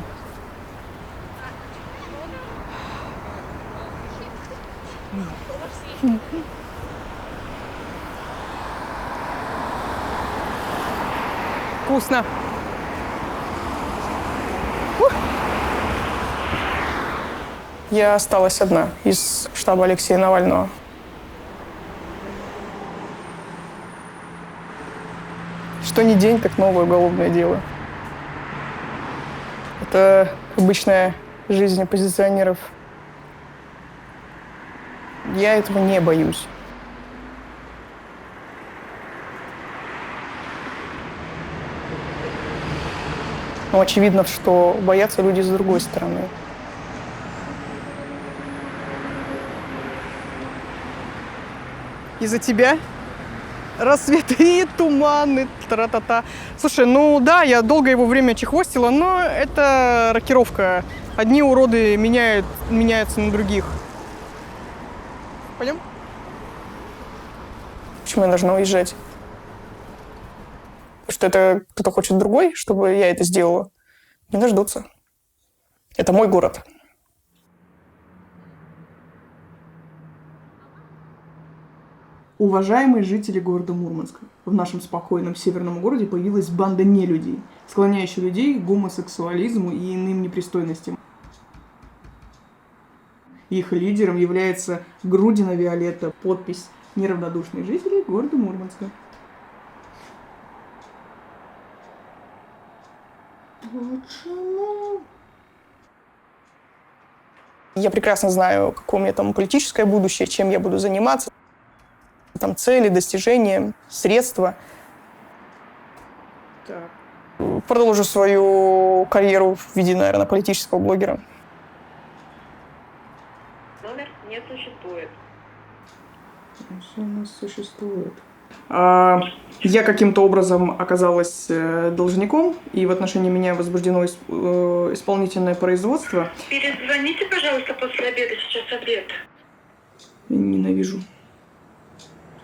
Вкусно. Я осталась одна из штаба Алексея Навального. Что ни день, так новое уголовное дело. Это обычная жизнь оппозиционеров. Я этого не боюсь. Но очевидно, что боятся люди с другой стороны. Из-за тебя рассветы, туманы, тра-та-та. Слушай, ну да, я долгое его время чехвостила, но это рокировка. Одни уроды меняются на других. Пойдем? Почему я должна уезжать? Что это кто-то хочет другой, чтобы я это сделала? Не дождутся. Это мой город. Уважаемые жители города Мурманска, в нашем спокойном северном городе появилась банда нелюдей, склоняющая людей к гомосексуализму и иным непристойностям. Их лидером является Грудина Виолетта. Подпись: неравнодушные жители города Мурманска. Почему? Я прекрасно знаю, какое у меня там политическое будущее, чем я буду заниматься. Там цели, достижения, средства. Так. Продолжу свою карьеру в виде, наверное, политического блогера. Номер не существует. Что у нас существует? Я каким-то образом оказалась должником, и в отношении меня возбуждено исполнительное производство. Перезвоните, пожалуйста, после обеда. Сейчас обед. Я ненавижу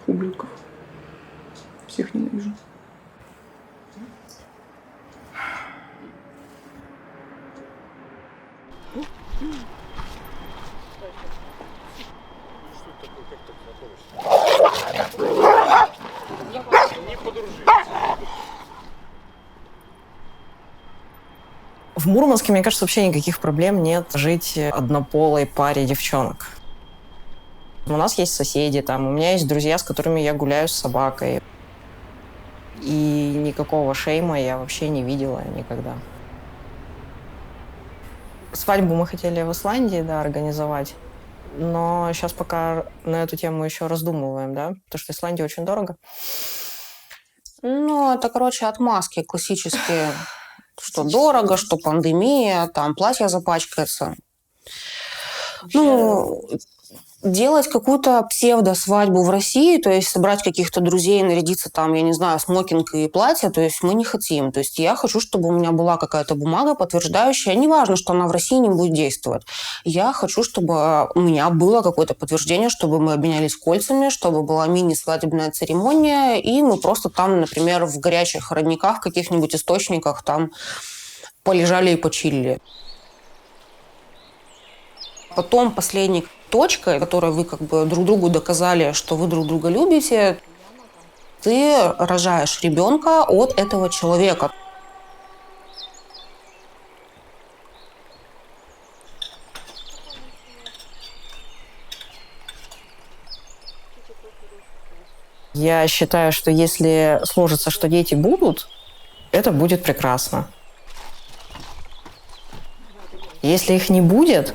ублюдков. Всех ненавижу. В Мурманске, мне кажется, вообще никаких проблем нет жить однополой паре девчонок. У нас есть соседи, там, у меня есть друзья, с которыми я гуляю с собакой. И никакого шейма я вообще не видела никогда. Свадьбу мы хотели в Исландии, да, организовать. Но сейчас пока на эту тему еще раздумываем, да, потому что Исландия очень дорого. Ну, это, короче, отмазки классические. Что дорого, что пандемия, там платье запачкается. Ну, делать какую-то псевдо-свадьбу в России, то есть собрать каких-то друзей, нарядиться там, я не знаю, смокинг и платье, то есть мы не хотим. То есть я хочу, чтобы у меня была какая-то бумага, подтверждающая, неважно, что она в России не будет действовать. Я хочу, чтобы у меня было какое-то подтверждение, чтобы мы обменялись кольцами, чтобы была мини-свадебная церемония, и мы просто там, например, в горячих родниках, каких-нибудь источниках там полежали и почилили. Потом последней точкой, которой вы как бы друг другу доказали, что вы друг друга любите, ты рожаешь ребенка от этого человека. Я считаю, что если сложится, что дети будут, это будет прекрасно. Если их не будет,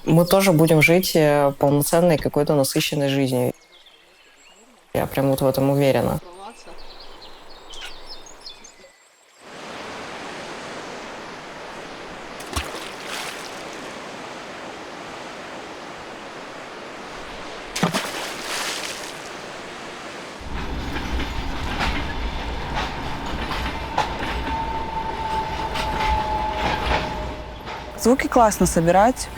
мы тоже будем жить полноценной какой-то насыщенной жизнью. Я прям вот в этом уверена. Звуки классно собирать.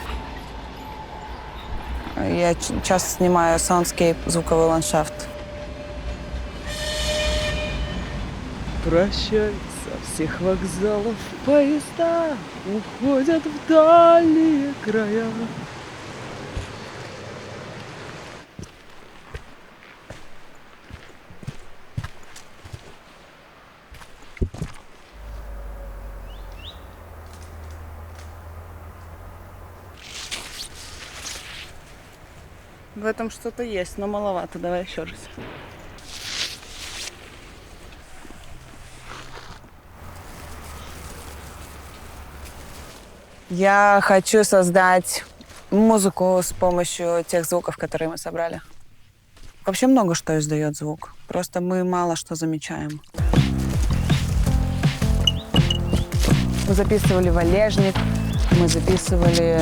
Я часто снимаю soundscape, звуковой ландшафт. Прощай, со всех вокзалов поезда уходят в дальние края. В этом что-то есть, но маловато. Давай еще раз. Я хочу создать музыку с помощью тех звуков, которые мы собрали. Вообще много что издает звук. Просто мы мало что замечаем. Мы записывали валежник, мы записывали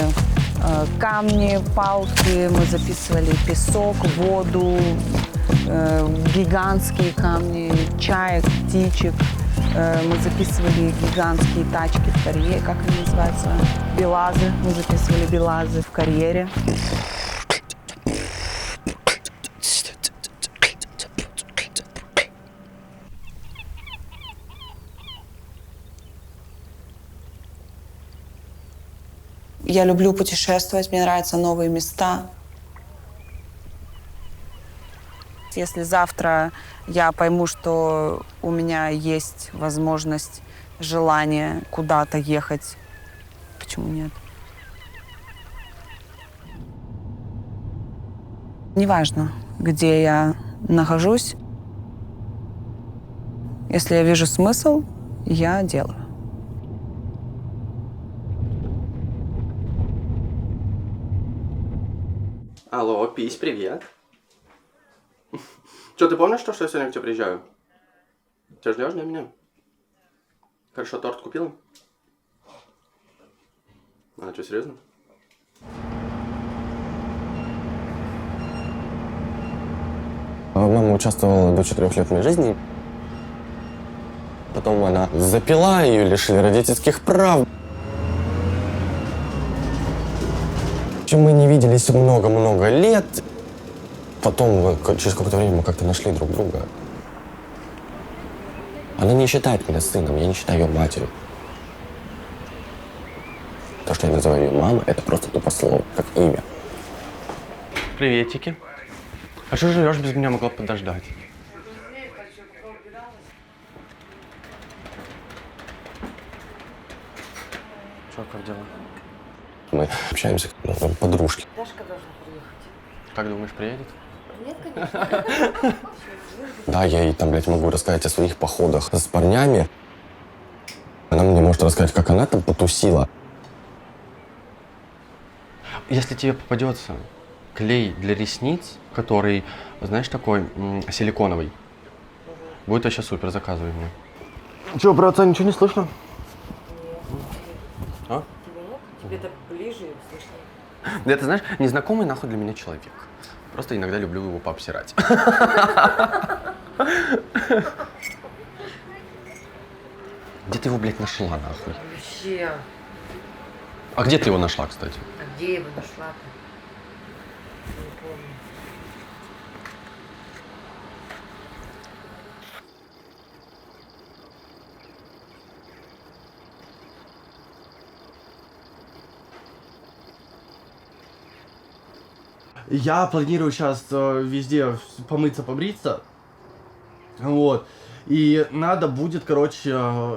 камни, палки, мы записывали песок, воду, гигантские камни, чаек, птичек. Мы записывали гигантские тачки в карьере, как они называются? Белазы. Мы записывали белазы в карьере. Я люблю путешествовать, мне нравятся новые места. Если завтра я пойму, что у меня есть возможность, желание куда-то ехать, почему нет? Неважно, где я нахожусь, если я вижу смысл, я делаю. Алло, Пись, привет. Что, ты помнишь, что я сегодня к тебе приезжаю? Ты ждешь меня? Хорошо, торт купила? А, что, серьезно? Мама участвовала до 4 лет в моей жизни. Потом она запила, ее лишили родительских прав. Мы не виделись много-много лет. Потом, через какое-то время, мы как-то нашли друг друга. Она не считает меня сыном, я не считаю ее матерью. То, что я называю ее мамой, это просто тупо слово, как имя. Приветики. А что живешь без меня, могла подождать? Что, как дела? Мы общаемся как подружки. Дашка должна приехать. Как думаешь, приедет? Нет, конечно. Да, я ей там, блядь, могу рассказать о своих походах с парнями. Она мне может рассказать, как она там потусила. Если тебе попадется клей для ресниц, который, знаешь, такой силиконовый, будет вообще супер, заказывай мне. Че, про отца ничего не слышно? А? Тебе так ближе слышно. Да это, знаешь, незнакомый нахуй для меня человек. Просто иногда люблю его пообсирать. Где ты его, блядь, нашла, нахуй? Вообще. А где ты его нашла, кстати? А где я его нашла-то? Не помню. Я планирую сейчас везде помыться, побриться. Вот. И надо будет, короче,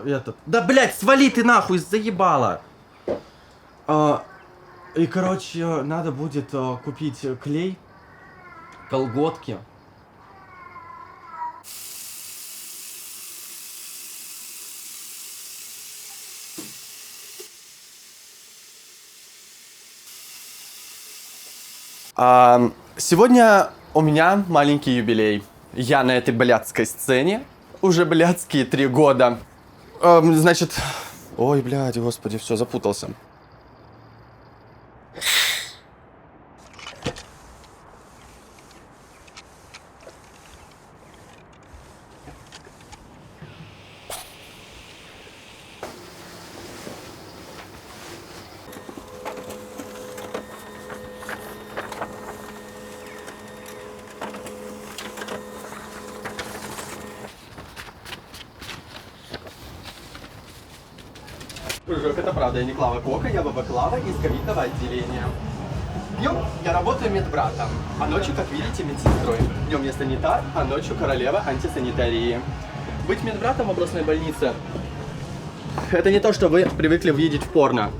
этот... Да, блядь, свали ты нахуй, заебала! И, короче, надо будет купить клей, колготки. Сегодня у меня маленький юбилей. Я на этой блядской сцене уже блядские 3 года. Значит... Ой, блядь, господи, все, запутался. Дружок, это правда, я не Клава Кока, я Баба Клава из ковидного отделения. Днем я работаю медбратом, а ночью, как видите, медсестрой. Днем я санитар, а ночью королева антисанитарии. Быть медбратом в областной больнице – это не то, что вы привыкли видеть в порно.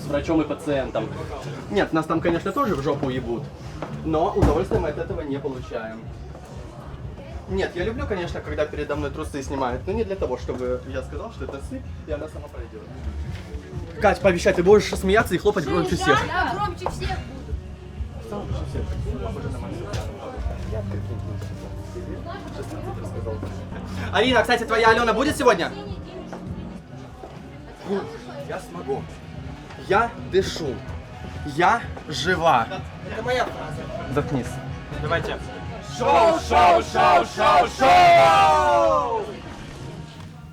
С врачом и пациентом. Нет, нас там, конечно, тоже в жопу ебут, но удовольствия мы от этого не получаем. Нет, я люблю, конечно, когда передо мной трусы снимают, но не для того, чтобы я сказал, что это сыпь, и она сама пройдет. Кать, пообещай, ты будешь смеяться и хлопать громче всех. Да, громче всех буду. Арина, кстати, твоя Алена будет сегодня? Я смогу. Я дышу. Я жива. Это моя фраза. Заткнись. Давайте. Шоу!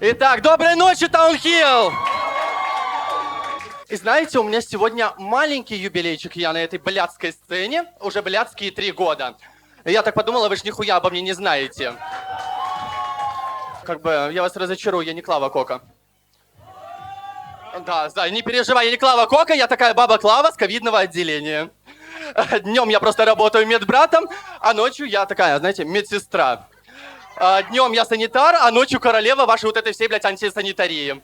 Итак, доброй ночи, Таунхилл! И знаете, у меня сегодня маленький юбилейчик, я на этой блядской сцене, уже блядские 3 года. И я так подумала, вы ж нихуя обо мне не знаете. Как бы, я вас разочарую, я не Клава Кока. Да, не переживай, я не Клава Кока, я такая баба Клава с ковидного отделения. Днем я просто работаю медбратом, а ночью я такая, знаете, медсестра. Днем я санитар, а ночью королева вашей вот этой всей, блядь, антисанитарии.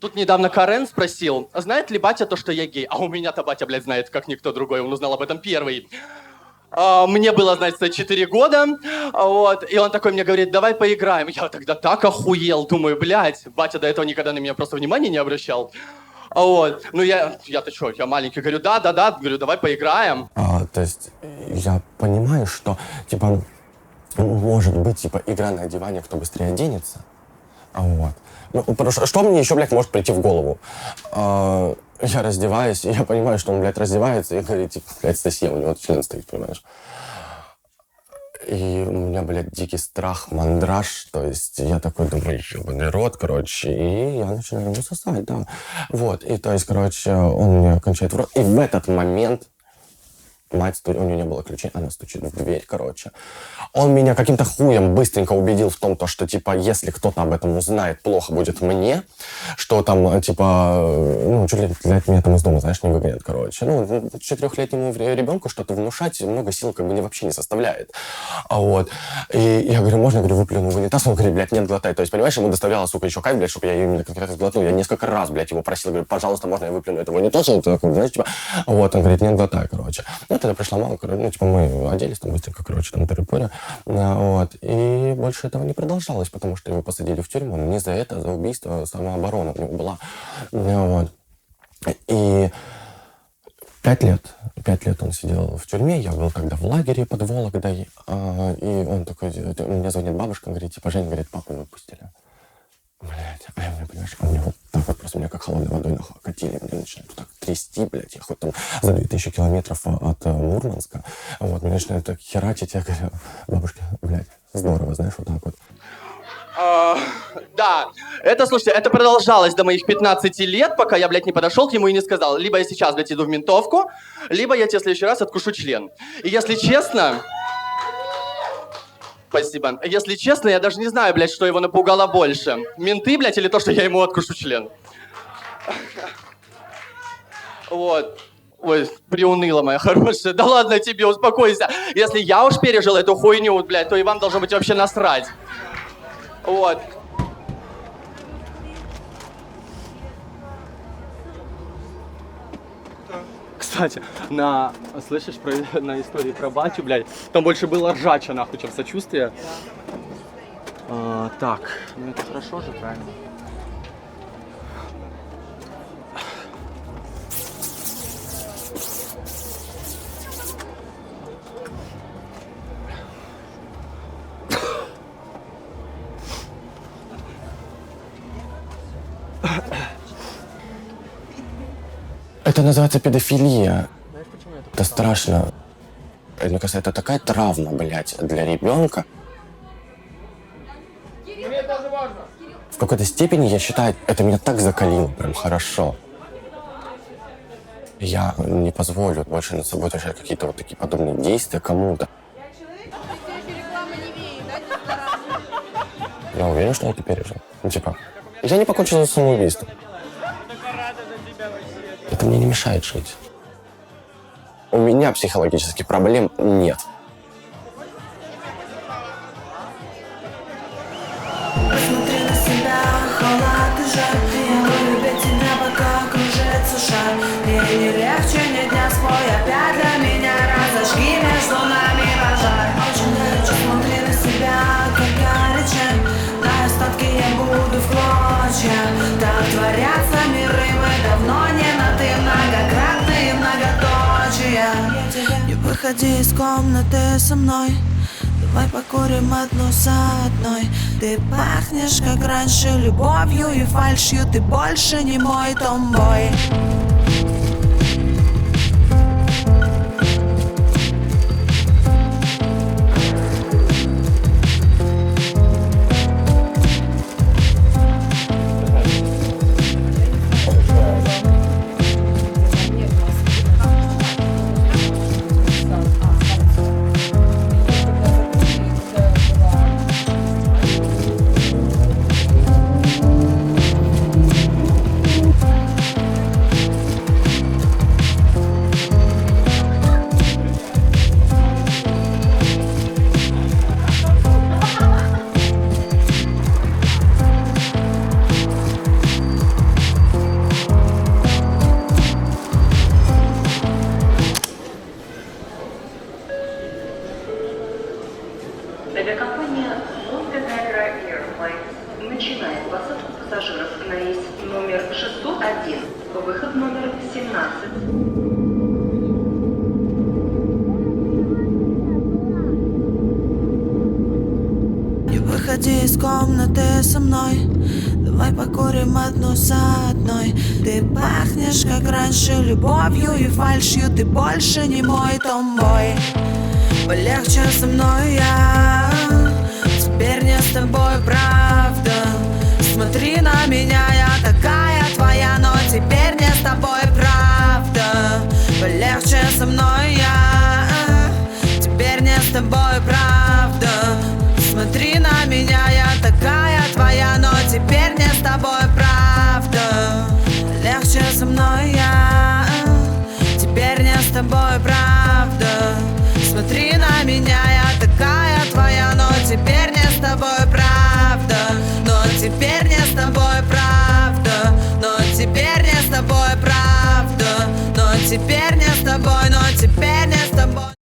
Тут недавно Карен спросил, знает ли батя то, что я гей? А у меня-то батя, блядь, знает, как никто другой, он узнал об этом первый. Мне было, значит, 4 года, вот, и он такой мне говорит, давай поиграем. Я тогда так охуел, думаю, блядь, батя до этого никогда на меня просто внимания не обращал. Вот, ну я-то что, я маленький, говорю, да, говорю, давай поиграем. То есть я понимаю, что, типа, может быть, типа, игра на одевание, кто быстрее оденется, вот. Ну, что мне еще, блядь, может прийти в голову? Я раздеваюсь, и я понимаю, что он, блядь, раздевается, и говорит, типа, блядь, Стасия, у него член стоит, понимаешь? И у меня, блядь, дикий страх, мандраж, то есть я такой думаю, ебаный рот, короче, и я начинаю ему сосать, да. Вот, и то есть, короче, он мне кончает в рот, и в этот момент мать, у нее не было ключей, она стучит в дверь, короче. Он меня каким-то хуем быстренько убедил в том, что, типа, если кто-то об этом узнает, плохо будет мне, что там, типа, ну, чуть ли меня там из дома, знаешь, не выгонят, короче. Ну, 4-летнему ребенку что-то внушать много сил как бы вообще не составляет. Вот. И я говорю, можно, я говорю, выплюну в унитаз? Он говорит, блядь, нет, глотай. То есть, понимаешь, ему доставляло, сука, еще кайф, блядь, чтобы я ее именно конкретно глотнул. Я несколько раз, блядь, его просил, говорю, пожалуйста, можно я выплюну это в унитаз? Он такой, знаешь, типа, вот, он говорит, нет, глотай, короче. Ну, тогда пришла мама, ну, типа, мы оделись там быстренько, короче, там, тыры-пыры, вот, и больше этого не продолжалось, потому что его посадили в тюрьму, не за это, за убийство, самооборона у него была, вот, и 5 лет он сидел в тюрьме, я был тогда в лагере под Вологдой, и он такой, мне звонит бабушка, говорит, типа, Женя, говорит, папу выпустили. Блядь, а я, понимаешь, он мне вот так вот просто меня как холодной водой нахуй окатили, мне начинает вот так трясти, блядь, я хоть там за 2000 километров от Мурманска, вот, меня начинает так херачить, я говорю, бабушка, блядь, здорово, знаешь, вот так вот. Да, это, слушайте, это продолжалось до моих 15 лет, пока я, блядь, не подошел к нему и не сказал, либо я сейчас, блядь, иду в ментовку, либо я тебе в следующий раз откушу член. И если честно... Спасибо. Если честно, я даже не знаю, блядь, что его напугало больше. Менты, блядь, или то, что я ему откушу член. Вот. Ой, приуныла моя хорошая. Да ладно тебе, успокойся. Если я уж пережил эту хуйню, блядь, то и вам должно быть вообще насрать. Вот. Кстати, слышишь, на истории про батю, блядь, там больше было ржача, нахуй, чем сочувствие. Так, ну это хорошо же, правильно? Это называется педофилия. Это страшно. Мне кажется, это такая травма, блядь, для ребенка. В какой-то степени, я считаю, это меня так закалило прям хорошо. Я не позволю больше над собой совершать какие-то вот такие подобные действия кому-то. Я уверен, что он это пережил. Ну, типа, я не покончил с самоубийством. Это мне не мешает жить. У меня психологических проблем нет. Посмотри на себя, халат и жар. Я буду любить тебя, пока кружится шар. Мне не легче, ни дня свой, опять для меня разожги между нами пожар. Очень горячо, смотри на себя, как горячо. На остатки я буду в клочья. Так творятся миры, мы давно не на ты, многократные многоточия. Не выходи из комнаты со мной. Давай покурим одну за одной. Ты пахнешь, как раньше, любовью и фальшью. Ты больше не мой томбой. Выход номер 17. Выходи из комнаты со мной, давай покурим одну за одной. Ты пахнешь, как раньше, любовью и фальшью. Ты больше не мой томбой. Полегче со мной, я теперь не с тобой, правда. Смотри на меня, я такая твоя, но теперь не с тобой, правда. Полегче со мной, я теперь не с тобой, правда. Смотри на меня, я такая твоя, но теперь не с тобой, правда. Легче со мной, я теперь не с тобой, правда. Смотри на меня, я такая твоя, но теперь не с тобой, правда. Но теперь не с тобой, правда. Но теперь не с тобой, правда. Но теперь не с тобой, но теперь не с тобой.